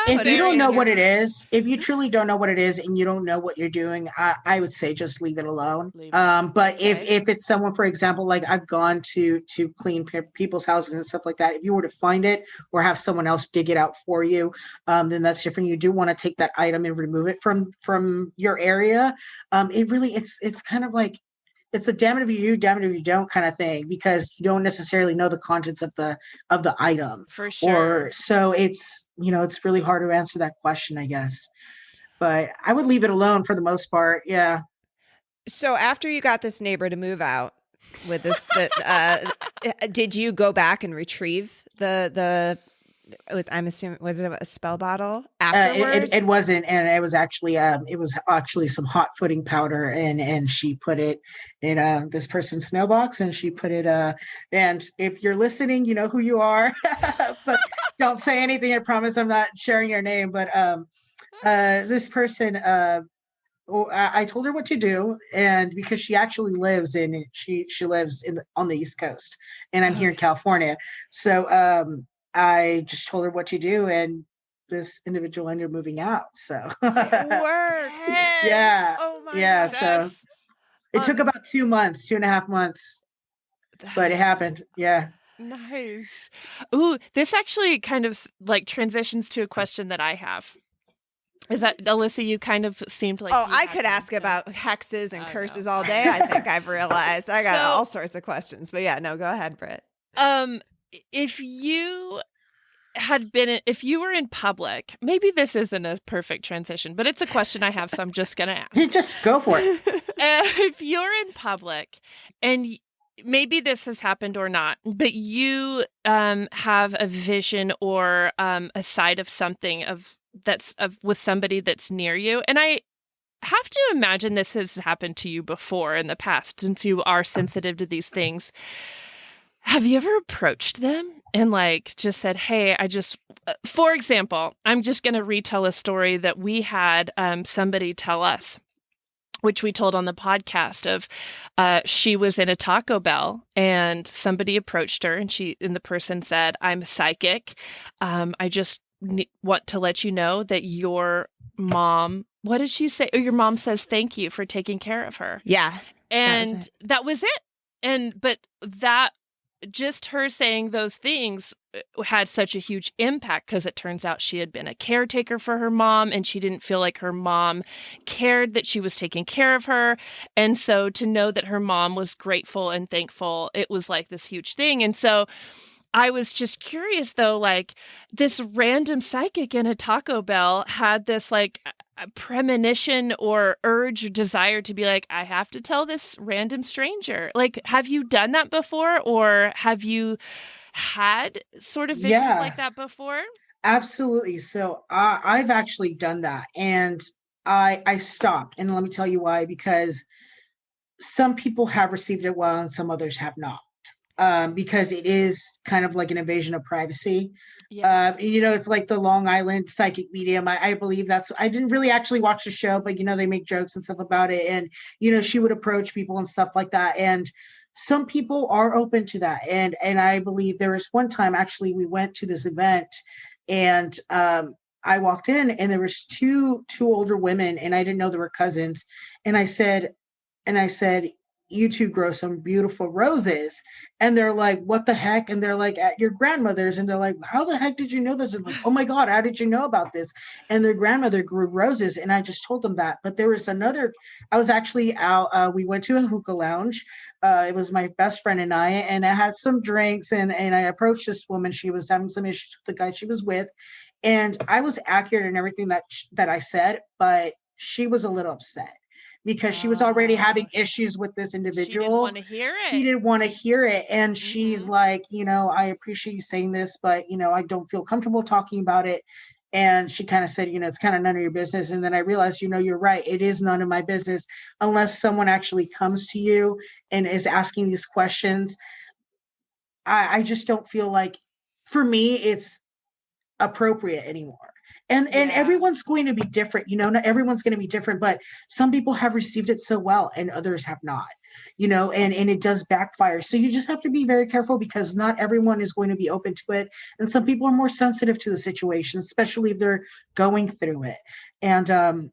If you don't know what it is, if you truly don't know what it is and you don't know what you're doing, I would say just leave it alone. But if it's someone, for example, like I've gone to clean people's houses and stuff like that, if you were to find it or have someone else dig it out for you, then that's different. You do want to take that item and remove it from your area. It's kind of like, it's a damn it if you do, damn it if you don't kind of thing, because you don't necessarily know the contents of the item. For sure. So it's really hard to answer that question, I guess. But I would leave it alone for the most part. Yeah. So after you got this neighbor to move out with this, did you go back and retrieve I'm assuming, was it a spell bottle afterwards? It wasn't, and it was actually some hot footing powder, and she put it in this person's snow box, and she put it and if you're listening, you know who you are, but don't say anything. I promise I'm not sharing your name. But this person, I told her what to do, and because she actually lives she lives on the East Coast, and I'm here in California, so I just told her what to do, and this individual ended up moving out. So it worked. Yeah. Oh my goodness. So it took about 2.5 months, but it happened. Yeah. Nice. Ooh, this actually kind of like transitions to a question that I have. Is that, Alissa, you kind of seemed like... Oh, I could ask about hexes and curses all day. I think I've realized. I got all sorts of questions. But yeah, no, go ahead, Britt. If you were in public, maybe this isn't a perfect transition, but it's a question I have, so I'm just going to ask. Just go for it. If you're in public, and maybe this has happened or not, but you have a vision or a sight of something with somebody that's near you, and I have to imagine this has happened to you before in the past, since you are sensitive to these things. Have you ever approached them and like just said, hey, for example, I'm just going to retell a story that we had somebody tell us, which we told on the podcast of she was in a Taco Bell and somebody approached her, and the person said, I'm a psychic. I just want to let you know that your mom, what did she say? Oh, your mom says thank you for taking care of her. Yeah. And that was it. But that, just her saying those things had such a huge impact, because it turns out she had been a caretaker for her mom, and she didn't feel like her mom cared that she was taking care of her. And so to know that her mom was grateful and thankful, it was like this huge thing. And so I was just curious though, like this random psychic in a Taco Bell had this like a premonition or urge or desire to be like, I have to tell this random stranger. Like, have you done that before, or have you had sort of visions Yeah, like that before? absolutely. So I've actually done that, and I stopped, and let me tell you why. Because some people have received it well, and some others have not. Because it is kind of like an invasion of privacy. Yeah. It's like the Long Island psychic medium. I believe I didn't really actually watch the show, but they make jokes and stuff about it. And, she would approach people and stuff like that. And some people are open to that. And I believe there was one time actually we went to this event, and I walked in, and there was two older women, and I didn't know they were cousins. And I said, you two grow some beautiful roses. And they're like, what the heck? And they're like, at your grandmother's. And they're like, how the heck did you know this? And like, oh my God, how did you know about this? And their grandmother grew roses. And I just told them that. But there was I was actually out, we went to a hookah lounge. It was my best friend and I had some drinks, and I approached this woman. She was having some issues with the guy she was with. And I was accurate in everything that I said, but she was a little upset, because she was already having issues with this individual. She didn't want to hear it. She didn't want to hear it. And she's like, I appreciate you saying this, but, I don't feel comfortable talking about it. And she kind of said, it's kind of none of your business. And then I realized, you're right. It is none of my business unless someone actually comes to you and is asking these questions. I just don't feel like, for me, it's appropriate anymore. And everyone's going to be different, not everyone's going to be different, but some people have received it so well and others have not, and it does backfire. So you just have to be very careful, because not everyone is going to be open to it. And some people are more sensitive to the situation, especially if they're going through it. And,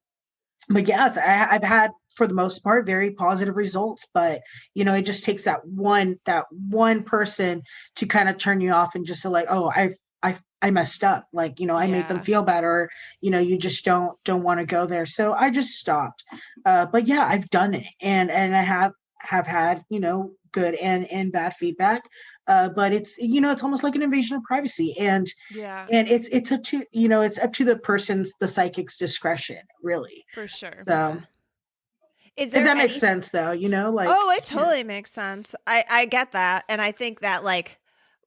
but yes, I've had, for the most part, very positive results, but it just takes that one person to kind of turn you off, and just to like, oh, I messed up. Like, I made them feel bad, or, you just don't want to go there. So I just stopped. But yeah, I've done it, and I have had, good and bad feedback. But it's, it's almost like an invasion of privacy, and it's up to, it's up to the psychic's discretion, really. For sure. So Does that makes sense though, like, oh, it totally makes sense. I get that. And I think that, like,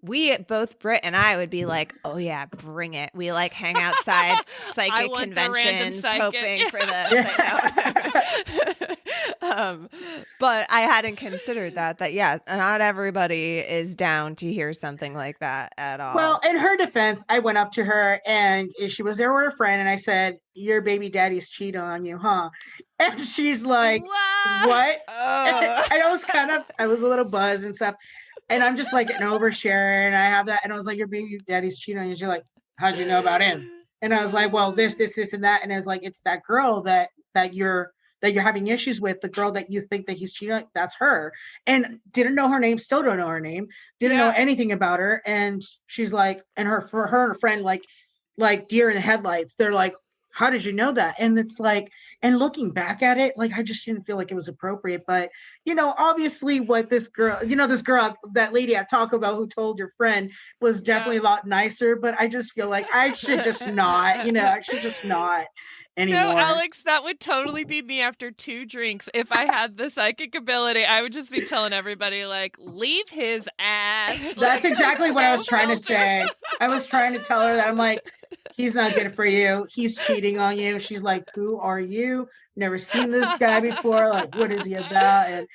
we both, Britt and I, would be like, oh yeah, bring it. We like hang outside psychic conventions hoping for this. But I hadn't considered that not everybody is down to hear something like that at all. Well, in her defense, I went up to her, and she was there with her friend, and I said, your baby daddy's cheating on you, huh? And she's like, what? Oh. And I was a little buzzed and stuff. And I'm just like an overshare, and I have that. And I was like, your baby daddy's cheating on you. She's like, how'd you know about him? And I was like, well, this, and that. And I was like, it's that girl that you're having issues with, the girl that you think that he's cheating on, that's her. And didn't know her name, still don't know her name, didn't know anything about her. And she's like, and her and her friend, like deer in the headlights, they're like, how did you know that? And it's like, and looking back at it, like, I just didn't feel like it was appropriate. But, obviously what this girl, that lady at Taco Bell who told your friend, was definitely a lot nicer. But I just feel like I should just not, anymore. No, Alex, that would totally be me after 2 drinks. If I had the psychic ability, I would just be telling everybody, like, leave his ass. That's exactly what I was trying to say. I was trying to tell her that. I'm like, he's not good for you. He's cheating on you. She's like, who are you? Never seen this guy before. Like, what is he about? And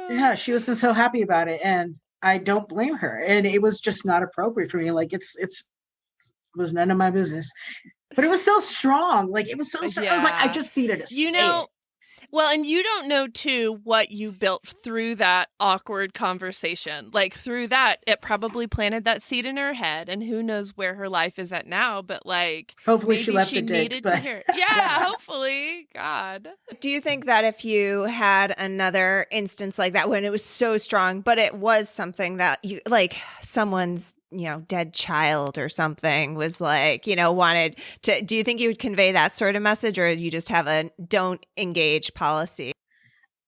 yeah, she wasn't so happy about it. And I don't blame her. And it was just not appropriate for me. Like, it was none of my business. But it was so strong. Like, it was so strong. I was like, I just needed to say it. Well, and you don't know, too, what you built through that awkward conversation. Like, through that, it probably planted that seed in her head, and who knows where her life is at now, but, like, hopefully she left she the dick, needed to hear it. Yeah, hopefully. God. Do you think that if you had another instance like that, when it was so strong, but it was something that you, like, someone's, dead child or something was like, wanted to, do you think you would convey that sort of message, or you just have a don't engage policy?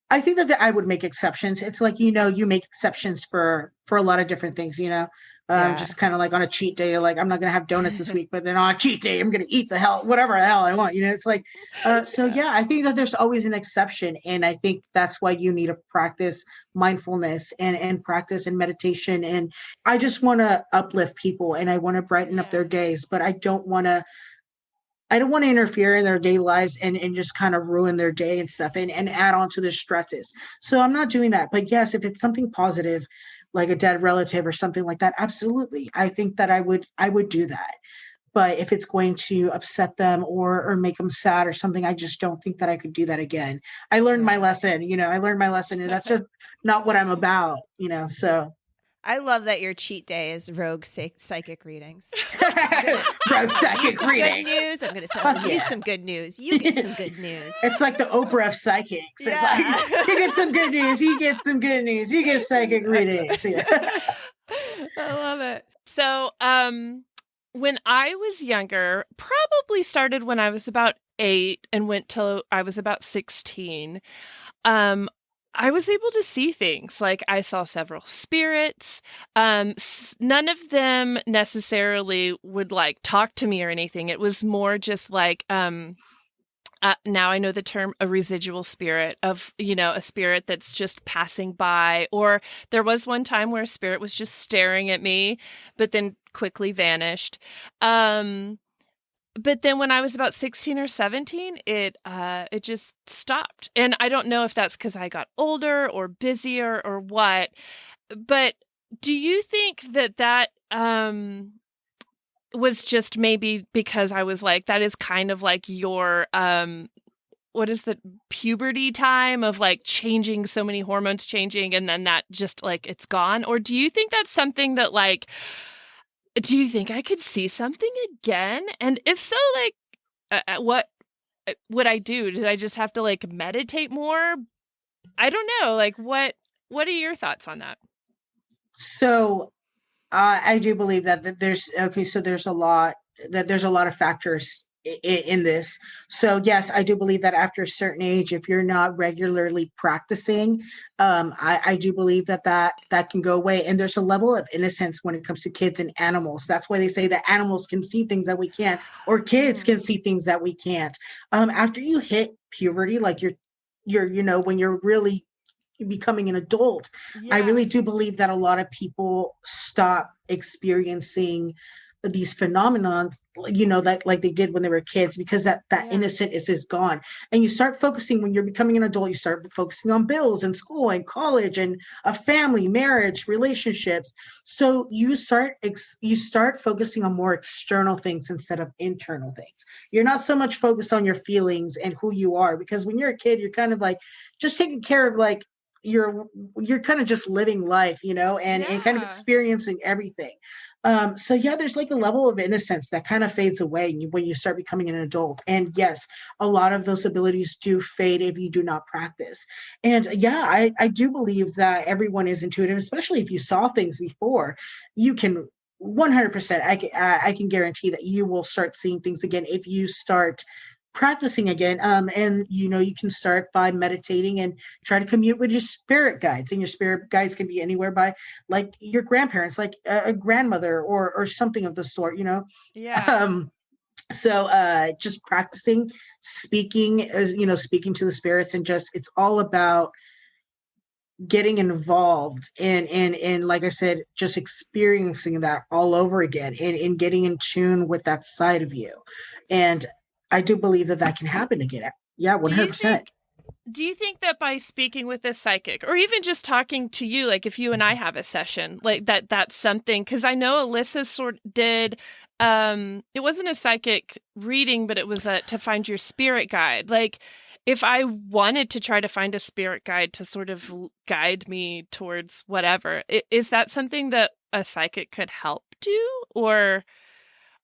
I think that I would make exceptions. It's like, you make exceptions for for a lot of different things, just kind of like on a cheat day, like I'm not going to have donuts this week, but then on a cheat day, I'm going to eat whatever the hell I want. It's like, I think that there's always an exception. And I think that's why you need to practice mindfulness and practice and meditation. And I just want to uplift people and I want to brighten up their days, but I don't want to interfere in their daily lives and just kind of ruin their day and stuff and add on to the stresses. So I'm not doing that. But yes, if it's something positive, like a dead relative or something like that, absolutely. I think that I would do that. But if it's going to upset them or make them sad or something, I just don't think that I could do that again. I learned my lesson, and that's just not what I'm about, so. I love that your cheat day is rogue psychic readings. Rogue psychic reading. Good news. I'm going to send you some good news. You get some good news. It's like the Oprah of psychics. Yeah. Like, you get some good news. You get some good news. You get psychic readings. Yeah. I love it. So, when I was younger, probably started when I was about 8 and went till I was about 16. I was able to see things. Like I saw several spirits. None of them necessarily would like talk to me or anything. It was more just like, now I know the term a residual spirit of, a spirit that's just passing by. Or there was one time where a spirit was just staring at me, but then quickly vanished. But then when I was about 16 or 17, it just stopped. And I don't know if that's because I got older or busier or what. But do you think that was just maybe because I was like, that is kind of like your, what is the puberty time of like changing, so many hormones changing, and then that just like it's gone? Or do you think that's something that like, do you think I could see something again? And if so, like, what would I do? Did I just have to like meditate more? I don't know. Like, what are your thoughts on that? So, I do believe that there's a lot of factors in this. So yes, I do believe that after a certain age, if you're not regularly practicing, I do believe that can go away. And there's a level of innocence when it comes to kids and animals. That's why they say that animals can see things that we can't, or kids can see things that we can't. After you hit puberty, like you're when you're really becoming an adult, I really do believe that a lot of people stop experiencing these phenomenons, that like they did when they were kids, because that innocence is gone. And you start focusing, when you're becoming an adult, you start focusing on bills and school and college and a family, marriage, relationships. So you start focusing on more external things instead of internal things. You're not so much focused on your feelings and who you are, because when you're a kid, you're kind of like just taking care of like you're kind of just living life, and kind of experiencing everything. So there's like a level of innocence that kind of fades away when you start becoming an adult. And yes, a lot of those abilities do fade if you do not practice. And I do believe that everyone is intuitive, especially if you saw things before. You can 100%, I can guarantee that you will start seeing things again if you start practicing again. And you can start by meditating and try to commute with your spirit guides, and your spirit guides can be anywhere by like your grandparents, like a grandmother or something of the sort, so just practicing speaking to the spirits, and just it's all about getting involved and like I said, just experiencing that all over again and getting in tune with that side of you. And I do believe that can happen again. Yeah, 100%. Do you think that by speaking with a psychic, or even just talking to you, like if you and I have a session, like that's something? Because I know Alissa did. It wasn't a psychic reading, but it was to find your spirit guide. Like if I wanted to try to find a spirit guide to sort of guide me towards whatever, is that something that a psychic could help do? Or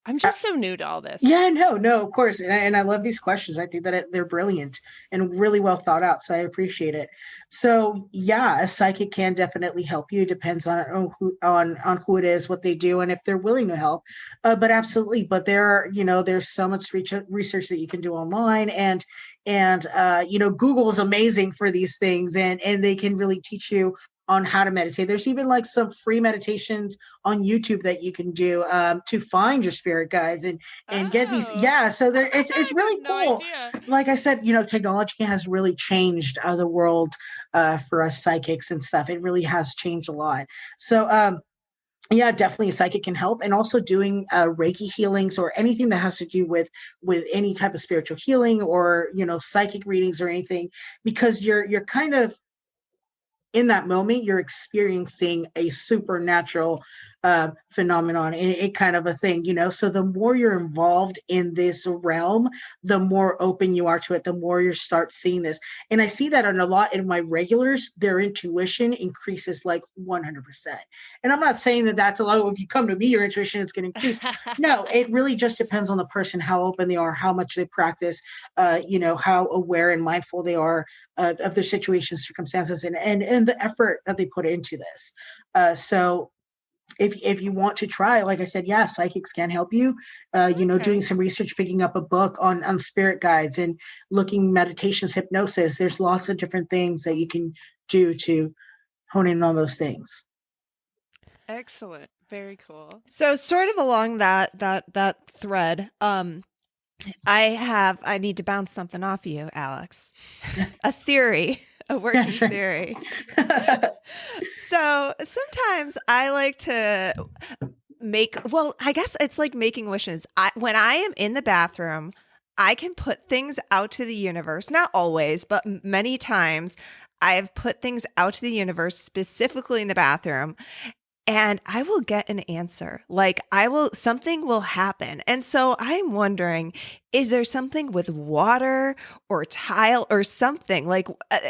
I'm just so new to all this. Yeah, no, of course. And I love these questions. I think that they're brilliant and really well thought out. So I appreciate it. So a psychic can definitely help you. It depends on who it is, what they do, and if they're willing to help. But absolutely. But there's so much research that you can do online, and Google is amazing for these things, and they can really teach you how to meditate. There's even like some free meditations on YouTube that you can do to find your spirit guides and get these. Yeah, so there it's really cool. Idea. Like I said, technology has really changed the world for us psychics and stuff. It really has changed a lot. So yeah, definitely a psychic can help, and also doing Reiki healings or anything that has to do with any type of spiritual healing or psychic readings or anything, because you're kind of in that moment, you're experiencing a supernatural phenomenon, and it kind of a thing, so the more you're involved in this realm, the more open you are to it, the more you start seeing this. And I see that on a lot in my regulars, their intuition increases like 100%. And I'm not saying that that's a lot. If you come to me, your intuition is going to increase. No, it really just depends on the person, how open they are, how much they practice, how aware and mindful they are of their situations, circumstances, and the effort that they put into this. So if you want to try, like I said, yeah, psychics can help you, doing some research, picking up a book on spirit guides and looking meditations, hypnosis. There's lots of different things that you can do to hone in on those things. Excellent. Very cool. So sort of along that thread, I need to bounce something off you, Alex. A theory. A working theory. So sometimes I like to I guess it's like making wishes. When I am in the bathroom, I can put things out to the universe. Not always, but many times I have put things out to the universe, specifically in the bathroom. And I will get an answer. Like something will happen. And so I'm wondering, is there something with water or tile or something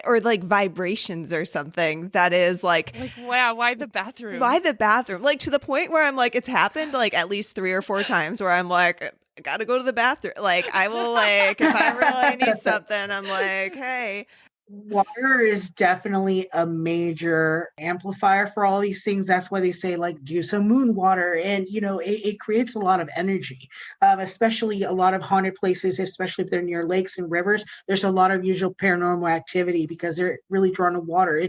or vibrations or something that is like, wow, why the bathroom? Why the bathroom? Like to the point where I'm like, it's happened like at least 3 or 4 times where I'm like, I gotta go to the bathroom. Like I will if I really need something, I'm like, hey. Water is definitely a major amplifier for all these things. That's why they say do some moon water, and it creates a lot of energy, especially a lot of haunted places, especially if they're near lakes and rivers. There's a lot of usual paranormal activity because they're really drawn to water.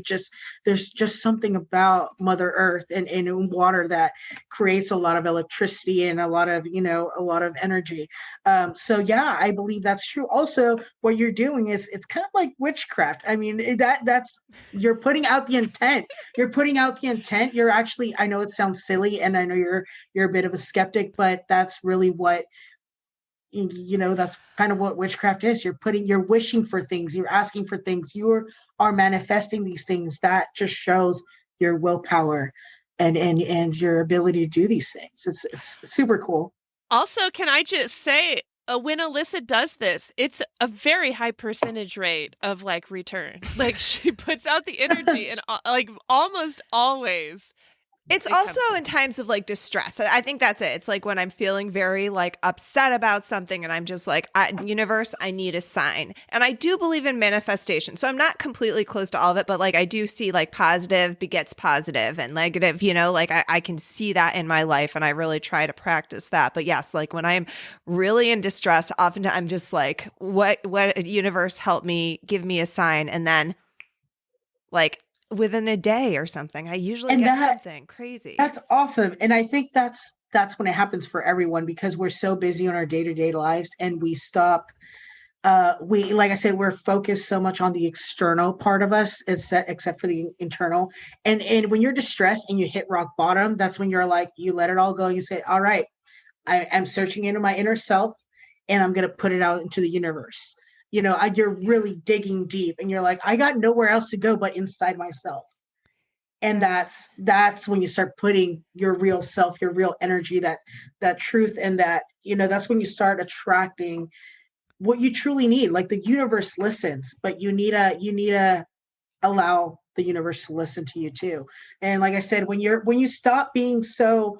There's just something about Mother Earth and water that creates a lot of electricity and a lot of energy. So yeah, I believe that's true. Also, what you're doing is it's kind of like witchcraft. I mean, that's you're putting out the intent. You're actually, I know it sounds silly, and I know you're a bit of a skeptic, but that's really what that's kind of what witchcraft is. You're wishing for things, you're asking for things, you are manifesting these things. That just shows your willpower and your ability to do these things. It's super cool. Also, can I just say, when Alissa does this, it's a very high percentage rate of return. She puts out the energy and almost always. It's also in times of distress. I think that's it. It's when I'm feeling very upset about something and I'm just universe, I need a sign. And I do believe in manifestation. So I'm not completely closed to all of it, but I do see positive begets positive and negative, I can see that in my life and I really try to practice that. But yes, when I'm really in distress, often I'm just what universe help me, give me a sign. And then within a day or something, I usually get something crazy. That's awesome. And I think that's when it happens for everyone, because we're so busy on our day-to-day lives and we stop. Like I said, we're focused so much on the external part of us, except for the internal. And when you're distressed and you hit rock bottom, that's when you're you let it all go. You say, all right, I'm searching into my inner self and I'm going to put it out into the universe. You're really digging deep and you're I got nowhere else to go but inside myself. And that's when you start putting your real self, your real energy, that truth, and that's when you start attracting what you truly need. The universe listens, but you need to allow the universe to listen to you too. And like I said, when you stop being so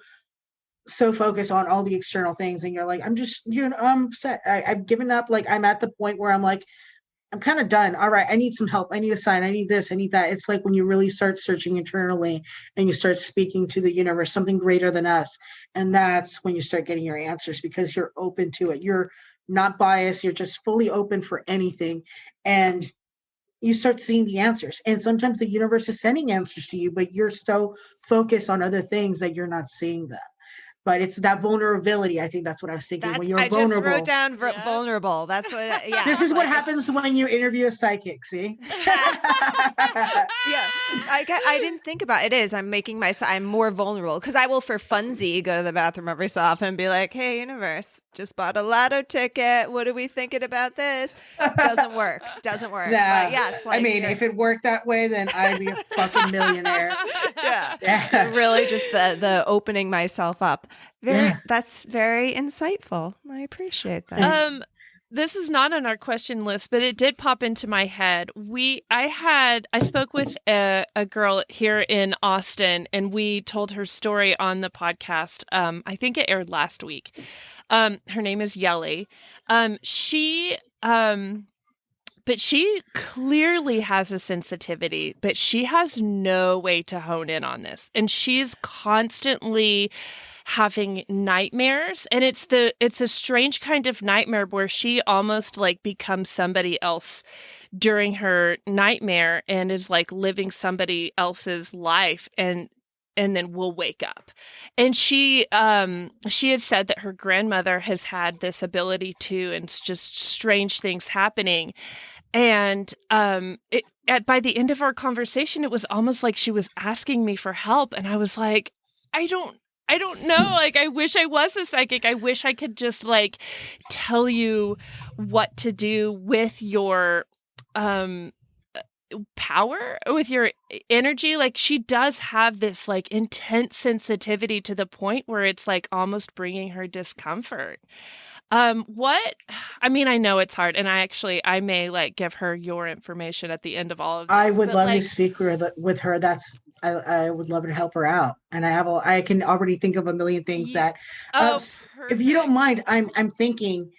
focused on all the external things and you're I'm just, I'm upset. I've given up. I'm at the point where I'm I'm kind of done. All right, I need some help. I need a sign. I need this. I need that. It's when you really start searching internally and you start speaking to the universe, something greater than us. And that's when you start getting your answers, because you're open to it. You're not biased. You're just fully open for anything. And you start seeing the answers. And sometimes the universe is sending answers to you, but you're so focused on other things that you're not seeing them. But it's that vulnerability. I think that's what I was thinking. When you're I vulnerable. just wrote down Yeah. vulnerable. That's what. Yeah. This is what like, happens when you interview a psychic. See? Yeah, I didn't think about it. I'm more vulnerable because I will, for funsie, go to the bathroom every so often and be like, "Hey, universe, just bought a lotto ticket. What are we thinking about this?" Doesn't work. No. But yes, I mean, if it worked that way, then I'd be a fucking millionaire. yeah. So really, just the opening myself up. That's very insightful. I appreciate that. This is not on our question list, but it did pop into my head. I spoke with a girl here in Austin, and we told her story on the podcast. I think it aired last week. Her name is Yelly. But she clearly has a sensitivity, but she has no way to hone in on this. And she's constantly having nightmares. And it's a strange kind of nightmare where she almost like becomes somebody else during her nightmare and is like living somebody else's life and then will wake up. And she had said that her grandmother has had this ability too, and it's just strange things happening. And by the end of our conversation, it was almost like she was asking me for help. And I was like, I don't know. Like, I wish I was a psychic. I wish I could just like tell you what to do with your power, with your energy. Like, she does have this like intense sensitivity to the point where it's like almost bringing her discomfort. I know it's hard, and I may like give her your information at the end of all of this. I would love to speak with her. I would love to help her out, and I can already think of a million things that. If you don't mind, I'm thinking.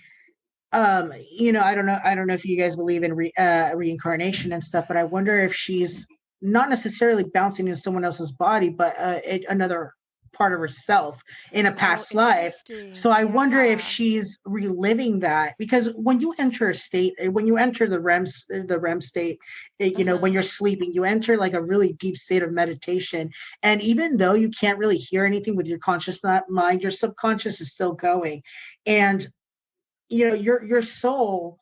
I don't know if you guys believe in reincarnation and stuff, but I wonder if she's not necessarily bouncing into someone else's body, but another part of herself in a past life. So I wonder if she's reliving that, because when you enter a state, when you enter the REM state, when you're sleeping, you enter like a really deep state of meditation. And even though you can't really hear anything with your conscious mind, your subconscious is still going. And your soul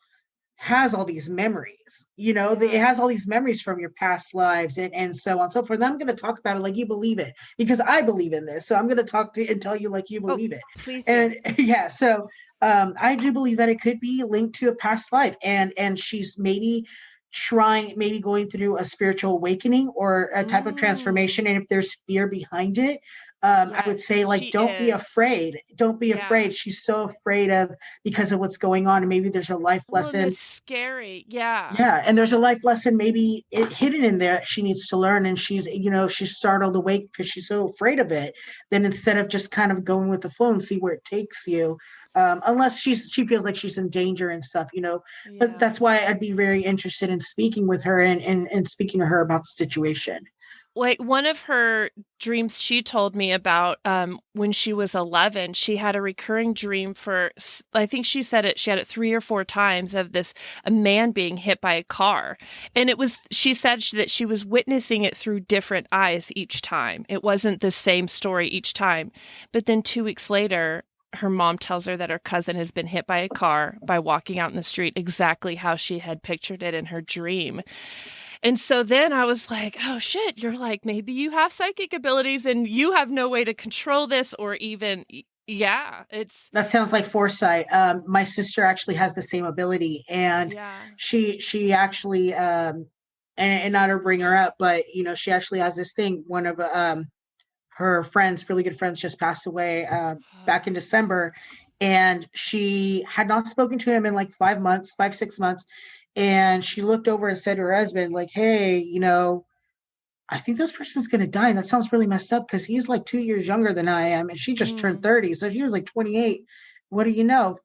has all these memories, it has all these memories from your past lives and so on. So for them, I'm going to talk about it like you believe it, because I believe in this. So I'm going to talk to and tell you like you believe it. Please do. And so I do believe that it could be linked to a past life, and she's maybe going through a spiritual awakening or a type of transformation. And if there's fear behind it, I would say, like, don't be afraid. Don't be afraid. She's so afraid because of what's going on. And maybe there's a life lesson. It's scary. Yeah. Yeah. And there's a life lesson maybe hidden in there she needs to learn. And she's startled awake because she's so afraid of it. Then instead of just kind of going with the flow and see where it takes you, unless she feels like she's in danger and stuff, but that's why I'd be very interested in speaking with her and speaking to her about the situation. Like, one of her dreams she told me about when she was 11, she had a recurring dream for, I think she had it 3 or 4 times, of a man being hit by a car. And she said that she was witnessing it through different eyes each time. It wasn't the same story each time. But then 2 weeks later, her mom tells her that her cousin has been hit by a car by walking out in the street exactly how she had pictured it in her dream. And so then I was like, oh shit, you're like, maybe you have psychic abilities and you have no way to control this, or even, that sounds like foresight. My sister actually has the same ability, and she actually, and not to bring her up, but she actually has this thing. One of her friends, really good friends, just passed away back in December, and she had not spoken to him in like 5-6 months. And she looked over and said to her husband, like, hey, I think this person's going to die. And that sounds really messed up because he's like 2 years younger than I am. And she just turned 30. So she was like 28. What do you know?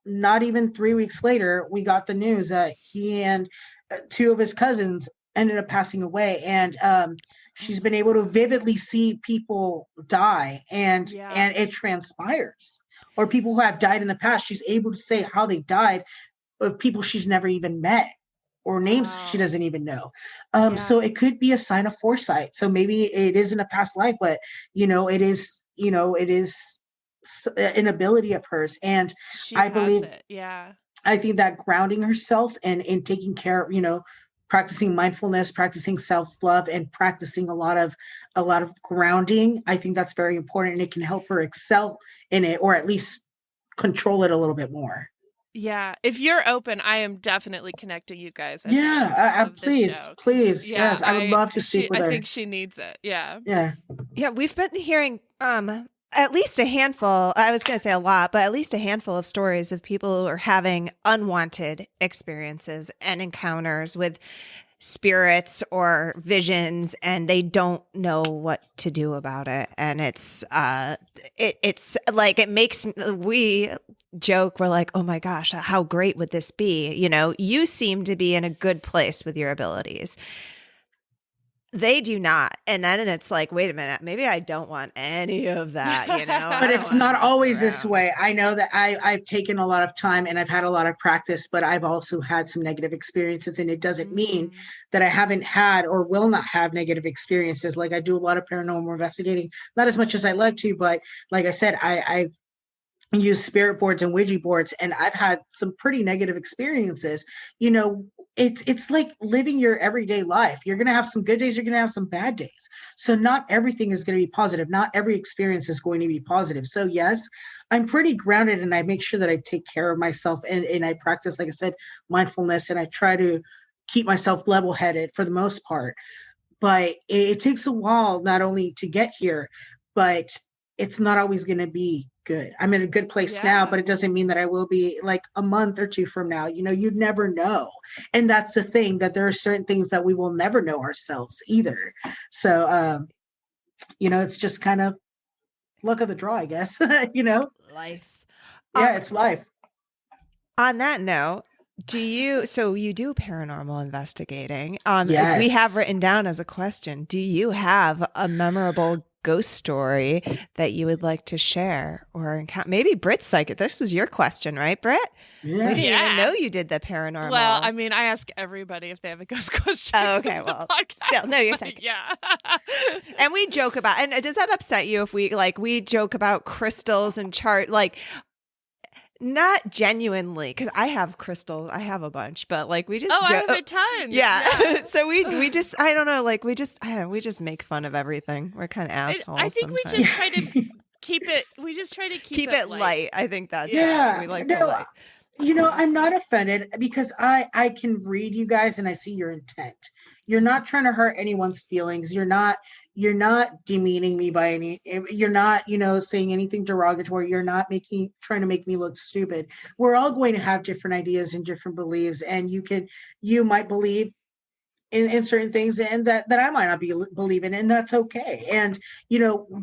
Not even 3 weeks later, we got the news that he and 2 of his cousins ended up passing away. And she's been able to vividly see people die, and it transpires. Or people who have died in the past, she's able to say how they died, of people she's never even met. or names she doesn't even know. So it could be a sign of foresight. So maybe it isn't a past life, but it is an ability of hers. And I believe it. Yeah. I think that grounding herself and taking care of, practicing mindfulness, practicing self-love, and practicing a lot of grounding, I think that's very important, and it can help her excel in it, or at least control it a little bit more. Yeah, if you're open, I am definitely connecting you guys. Please. Yeah, yes, I would love to speak with her. I think she needs it. Yeah. Yeah, we've been hearing at least a handful. I was going to say a lot, but at least a handful of stories of people who are having unwanted experiences and encounters with spirits or visions, and they don't know what to do about it. And it's like, it makes, we joke, we're like, oh my gosh, how great would this be? You seem to be in a good place with your abilities. They do not. And then it's like, wait a minute, maybe I don't want any of that, But it's not always this way. I know that I've taken a lot of time and I've had a lot of practice, but I've also had some negative experiences, and it doesn't mean that I haven't had or will not have negative experiences. Like, I do a lot of paranormal investigating, not as much as I like to, but like I said, I've used spirit boards and ouija boards, and I've had some pretty negative experiences. It's like living your everyday life. You're going to have some good days, you're going to have some bad days. So not everything is going to be positive. Not every experience is going to be positive. So yes, I'm pretty grounded, and I make sure that I take care of myself, and I practice, like I said, mindfulness, and I try to keep myself level-headed for the most part. But it takes a while, not only to get here, but it's not always going to be good. I'm in a good place now, but it doesn't mean that I will be like a month or two from now. You'd never know. And that's the thing, that there are certain things that we will never know ourselves either. So, it's just kind of luck of the draw, I guess. Life. Yeah, it's life. On that note, so you do paranormal investigating. Yes. We have written down as a question, do you have a memorable ghost story that you would like to share or encounter? Maybe Britt's psychic. This was your question, right, Britt? Yeah. We didn't even know you did the paranormal. Well, I mean, I ask everybody if they have a ghost question. Oh, okay. Well, still, no, you're psychic. Yeah. And we joke about, and does that upset you if we joke about crystals and chart, like, not genuinely, because I have crystals. I have a bunch, but like, we just I have a ton. Yeah. So we just, I don't know, like, we just make fun of everything. We're kind of assholes. I think sometimes. we just try to keep it. We just try to keep it light. I think that's we like no, to light. I'm not offended, because I can read you guys and I see your intent. You're not trying to hurt anyone's feelings. You're not demeaning me by any, you're not, saying anything derogatory. You're not trying to make me look stupid. We're all going to have different ideas and different beliefs, and you might believe in certain things, and that I might not be believing, and that's okay. And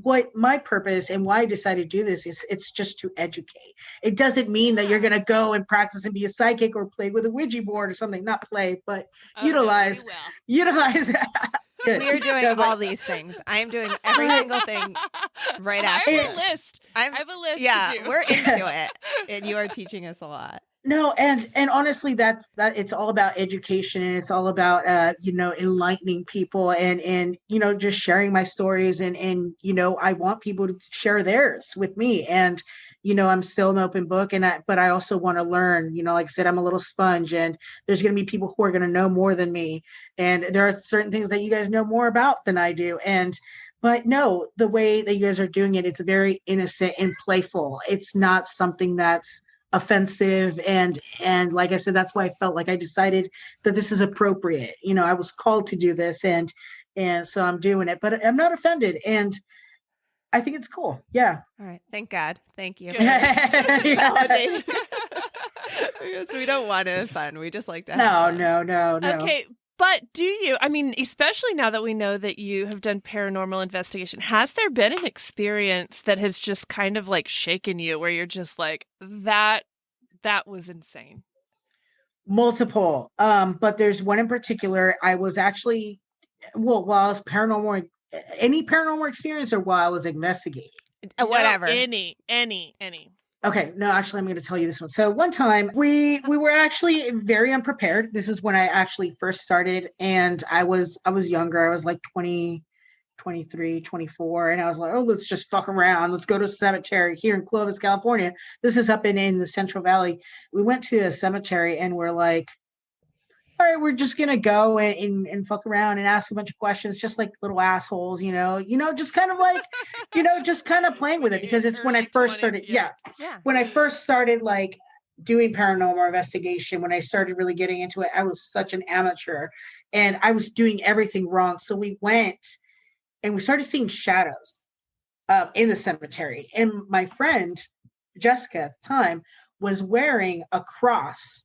what my purpose and why I decided to do this is, it's just to educate. It doesn't mean that you're going to go and practice and be a psychic or play with a ouija board or something. Not play, but utilize. We are doing all these things. I am doing every single thing right after I have a list. I have a list. Yeah, to do. we're into it, and you are teaching us a lot. No, and honestly, that it's all about education, and it's all about enlightening people, and just sharing my stories, and I want people to share theirs with me, and I'm still an open book, but I also want to learn. Like I said, I'm a little sponge, and there's going to be people who are going to know more than me, and there are certain things that you guys know more about than I do, but no, the way that you guys are doing it, it's very innocent and playful. It's not something that's offensive, and like I said, that's why I felt like I decided that this is appropriate. I was called to do this, and so I'm doing it, but I'm not offended, and I think it's cool. Yeah. All right. Thank God. Thank you. Validating. So we don't want to fun. We just like to have fun. No. Okay. But do you, I mean, especially now that we know that you have done paranormal investigation, has there been an experience that has just kind of like shaken you, where you're just like, that was insane? Multiple. But there's one in particular. I was actually, while I was any paranormal experience, or while I was investigating? Whatever. No, any. Okay, no, actually, I'm going to tell you this one. So one time we were actually very unprepared. This is when I actually first started, and I was younger. I was like 20, 23, 24, and I was like, oh, let's just fuck around. Let's go to a cemetery here in Clovis, California. This is up in the Central Valley. We went to a cemetery, and we're like, all right, we're just gonna go and fuck around and ask a bunch of questions, just like little assholes, just kind of like, just kind of playing with it, because it's when I first started. Yeah. When I first started like doing paranormal investigation, when I started really getting into it, I was such an amateur and I was doing everything wrong. So we went and we started seeing shadows in the cemetery. And my friend, Jessica at the time, was wearing a cross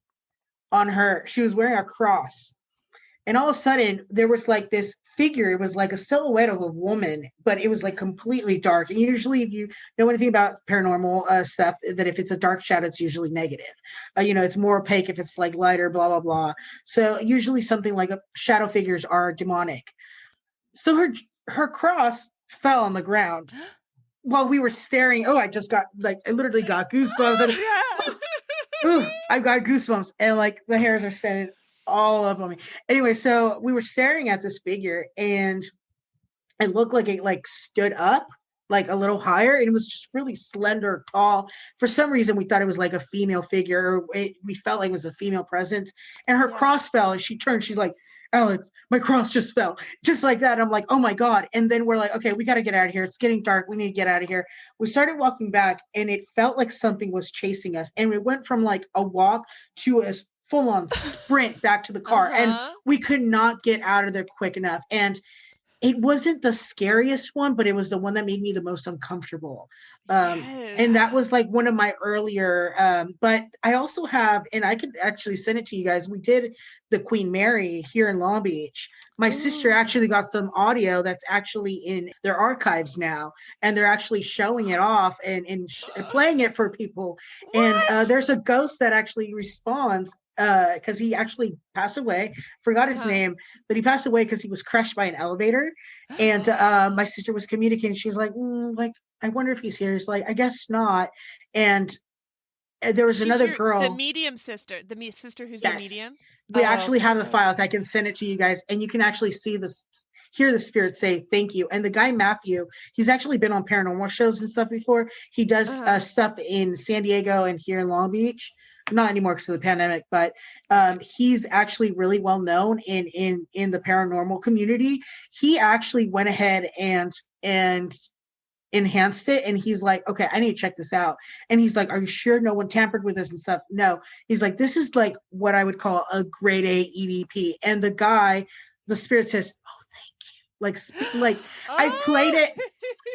on her. She was wearing a cross. And all of a sudden there was like this figure. It was like a silhouette of a woman, but it was like completely dark. And usually if you know anything about paranormal stuff, that if it's a dark shadow, it's usually negative. It's more opaque if it's like lighter, blah, blah, blah. So usually something like shadow figures are demonic. So her cross fell on the ground while we were staring. Oh, I literally got goosebumps. Ooh, I've got goosebumps, and like the hairs are standing all up on me. Anyway, so we were staring at this figure, and it looked like it like stood up like a little higher, and it was just really slender, tall. For some reason, we thought it was like a female figure, or we felt like it was a female presence. And her cross fell, and she turned. She's like, Alex, my cross just fell, just like that. I'm like, oh my God. And then we're like, okay, we got to get out of here. It's getting dark. We need to get out of here. We started walking back, and it felt like something was chasing us. And we went from like a walk to a full on sprint back to the car. And we could not get out of there quick enough. And it wasn't the scariest one, but it was the one that made me the most uncomfortable. And that was like one of my earlier, but I also have, and I could actually send it to you guys. We did the Queen Mary here in Long Beach. My sister actually got some audio that's actually in their archives now, and they're actually showing it off and playing it for people. What? And there's a ghost that actually responds, because he actually passed away, forgot his name, but he passed away because he was crushed by an elevator. And my sister was communicating. She was like, I wonder if he's here. He's like, I guess not. And there was another girl. The medium sister, the sister who's a medium. We actually have the files. I can send it to you guys, and you can actually see this, hear the spirit say thank you. And the guy Matthew, he's actually been on paranormal shows and stuff before. He does stuff in San Diego and here in Long Beach. Not anymore because of the pandemic, but he's actually really well known in the paranormal community. He actually went ahead and enhanced it, and he's like, okay, I need to check this out. And he's like, are you sure no one tampered with this and stuff? No. He's like, this is like what I would call a grade A EVP. And the guy, the spirit says, oh, thank you. Like I played it.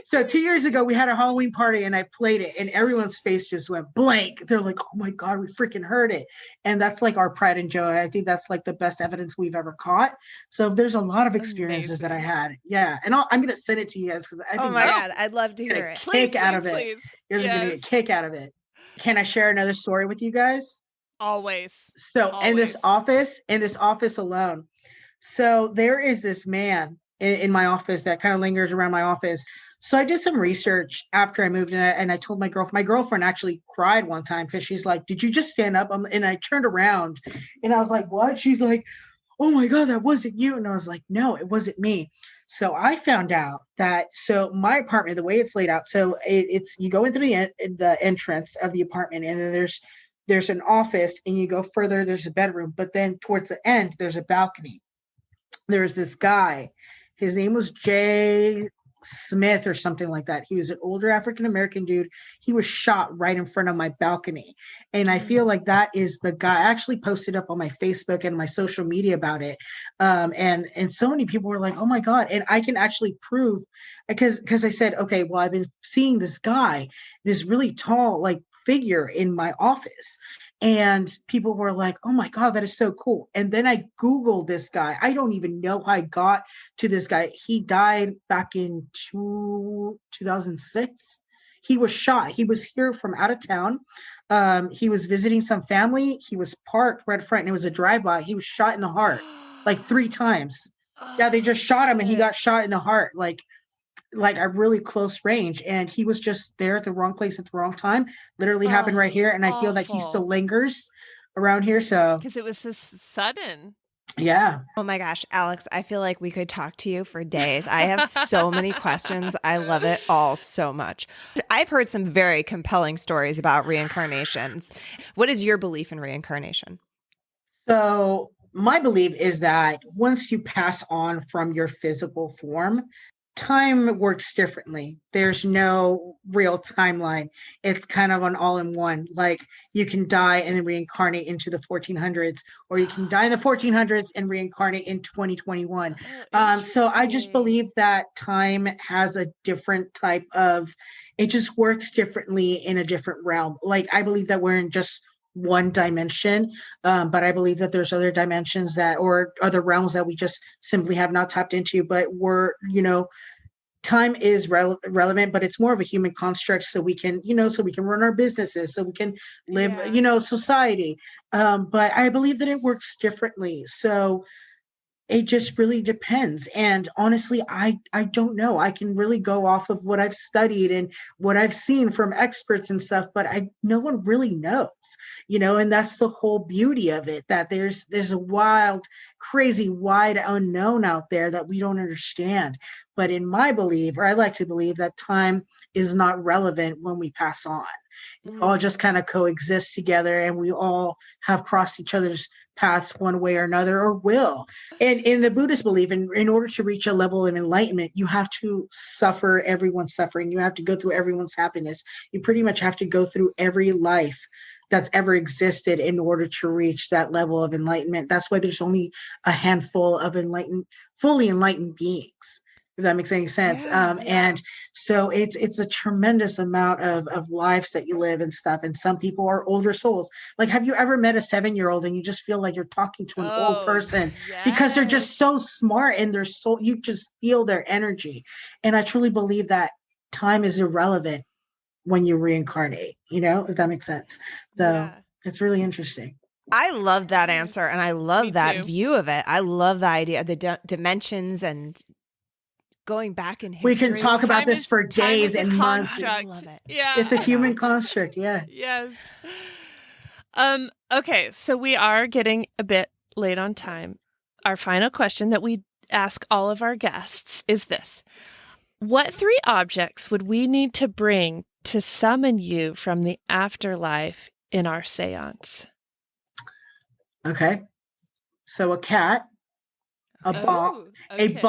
So 2 years ago, we had a Halloween party, and I played it, and everyone's face just went blank. They're like, oh my God, we freaking heard it. And that's like our pride and joy. I think that's like the best evidence we've ever caught. So there's a lot of experiences that I had. Yeah. And I'm going to send it to you guys, because I think God, I'd love to hear it. Kick out of it. You're going to get a kick out of it. Can I share another story with you guys? Always. So in this office alone. So there is this man in my office that kind of lingers around my office. So I did some research after I moved in, and I told my girlfriend actually cried one time because she's like, did you just stand up? And I turned around and I was like, what? She's like, oh my God, that wasn't you. And I was like, no, it wasn't me. So I found out that, so my apartment, the way it's laid out, so it's, you go into the entrance of the apartment, and then there's an office, and you go further, there's a bedroom, but then towards the end, there's a balcony. There's this guy, his name was Jay Smith or something like that. He was an older African-American dude. He was shot right in front of my balcony. And I feel like that is the guy. I actually posted up on my Facebook and my social media about it. And so many people were like, oh my God. And I can actually prove, because I said, okay, well, I've been seeing this guy, this really tall, like, figure in my office. And people were like, oh my God, that is so cool. And then I Googled this guy. I don't even know how I got to this guy. He died back in 2006. He was shot. He was here from out of town. He was visiting some family. He was parked right front, and it was a drive-by. He was shot in the heart like 3 times. Yeah, they just shot him, and he got shot in the heart. Like, like a really close range, and he was just there at the wrong place at the wrong time. Literally happened right here, and I feel that he still lingers around here. So because it was just sudden. yeah. Oh my gosh, Alex, I feel like we could talk to you for days. I have so many questions. I love it all so much. I've heard some very compelling stories about reincarnations. What is your belief in reincarnation? So my belief is that once you pass on from your physical form, time works differently. There's no real timeline. It's kind of an all-in-one. Like you can die and then reincarnate into the 1400s, or you can die in the 1400s and reincarnate in 2021. So I just believe that time has a different type of, it just works differently in a different realm. Like I believe that we're in just one dimension, but I believe that there's other dimensions that, or other realms that we just simply have not tapped into, but we're, time is relevant, but it's more of a human construct, so we can, so we can run our businesses, so we can live, society. But I believe that it works differently. So it just really depends. And honestly, I don't know. I can really go off of what I've studied and what I've seen from experts and stuff, but no one really knows, and that's the whole beauty of it, that there's a wild, crazy, wide unknown out there that we don't understand. But in my belief, or I like to believe, that time is not relevant when we pass on. It all just kind of coexist together, and we all have crossed each other's paths one way or another, or will. And in the Buddhist belief, in order to reach a level of enlightenment, you have to suffer everyone's suffering. You have to go through everyone's happiness. You pretty much have to go through every life that's ever existed in order to reach that level of enlightenment. That's why there's only a handful of fully enlightened beings, if that makes any sense. And so it's a tremendous amount of lives that you live and stuff. And some people are older souls. Like, have you ever met a 7-year-old and you just feel like you're talking to an old person because they're just so smart, and they're so, you just feel their energy. And I truly believe that time is irrelevant when you reincarnate, if that makes sense. So it's really interesting. I love that answer, and I love that view of it. I love the idea of the dimensions and going back in history. We can talk about this for days and months. I love it. Yeah. It's a human construct. Yeah. Yes. Okay, so we are getting a bit late on time. Our final question that we ask all of our guests is this: what 3 objects would we need to bring to summon you from the afterlife in our seance? Okay. So a cat, a bong, and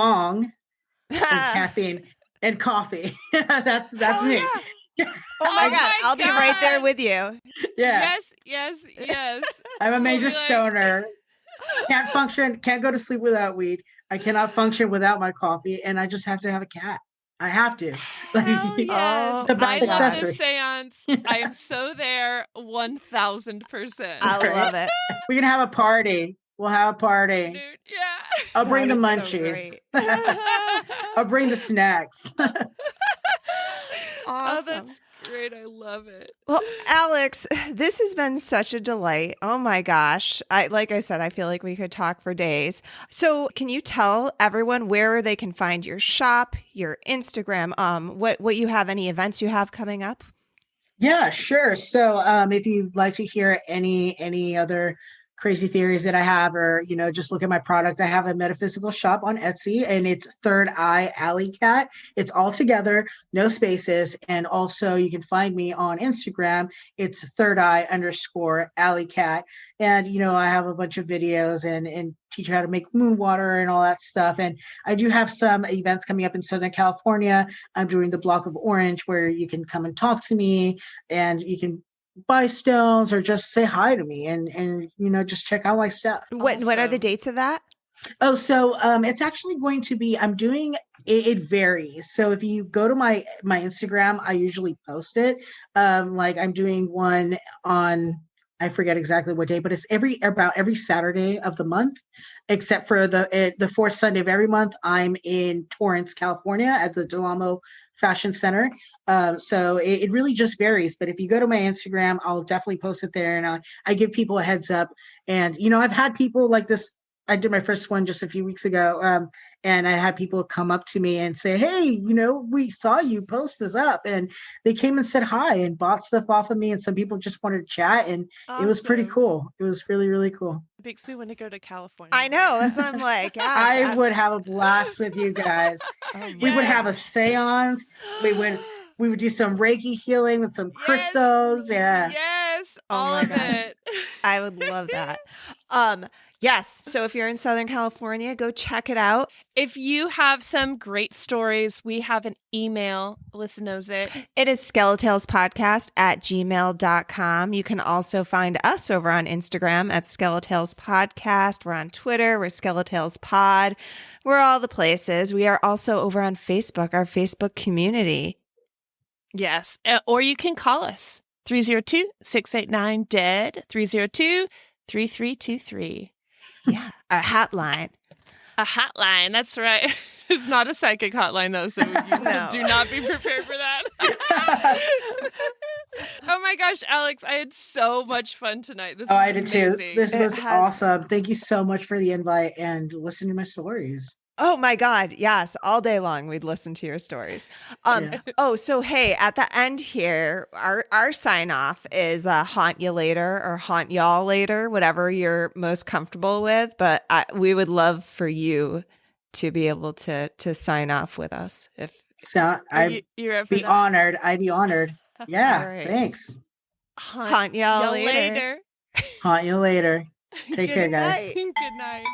caffeine, and coffee. that's me. Yeah. Oh my God. I'll be right there with you. Yeah. Yes. I'm a major stoner. Can't go to sleep without weed. I cannot function without my coffee, and I just have to have a cat. I have to. Hell yes. The best I love accessory. this seance. I am so there 1,00000%. I love it. We're going to have a party. We'll have a party. Dude, yeah. I'll bring the That is munchies. so I'll bring the snacks. Awesome. Oh, that's great. I love it. Well, Alex, this has been such a delight. Oh my gosh. Like I said, I feel like we could talk for days. So can you tell everyone where they can find your shop, your Instagram, what you have, any events you have coming up? Yeah, sure. So if you'd like to hear any other crazy theories that I have, or, just look at my product, I have a metaphysical shop on Etsy, and it's Third Eye Alley Cat. It's all together, no spaces. And also you can find me on Instagram. It's Third Eye _Alley Cat. And, I have a bunch of videos and teach you how to make moon water and all that stuff. And I do have some events coming up in Southern California. I'm doing the Block of Orange, where you can come and talk to me, and you can buy stones or just say hi to me and just check out my stuff. What are the dates of that? Oh, so it's actually going to be, I'm doing it varies. So if you go to my Instagram, I usually post it. Like I'm doing one on, I forget exactly what day, but it's about every Saturday of the month, except for the fourth Sunday of every month. I'm in Torrance, California at the Del Amo Fashion Center. So it really just varies. But if you go to my Instagram, I'll definitely post it there, and I give people a heads up. And I've had people like this I did my first one just a few weeks ago. And I had people come up to me and say, hey, we saw you post this up, and they came and said hi and bought stuff off of me. And some people just wanted to chat, and it was pretty cool. It was really, really cool. It makes me want to go to California. I know. That's what I'm like. Yes, I would have a blast with you guys. We would have a seance. We would do some Reiki healing with some crystals. Yeah. Yes. Oh All my of gosh. it. I would love that. Yes. So if you're in Southern California, go check it out. If you have some great stories, we have an email. Alyssa knows it. It is SkeleTalesPodcast@gmail.com. You can also find us over on Instagram at SkeleTales Podcast. We're on Twitter. We're SkeleTales Pod. We're all the places. We are also over on Facebook, our Facebook community. Yes. Or you can call us 302-689-DEAD, 302-3323. Yeah, our hotline. A hotline. That's right. It's not a psychic hotline, though, so you do not be prepared for that. Oh my gosh, Alex, I had so much fun tonight. I did too. This was awesome. Thank you so much for the invite and listening to my stories. Oh my God. Yes. All day long we'd listen to your stories. Oh, so hey, at the end here, our sign off is haunt you later or haunt y'all later, whatever you're most comfortable with. But we would love for you to be able to sign off with us. I'd be honored. I'd be honored. Yeah. Right. Thanks. Haunt y'all later. Haunt you later. Take care, guys. Good night.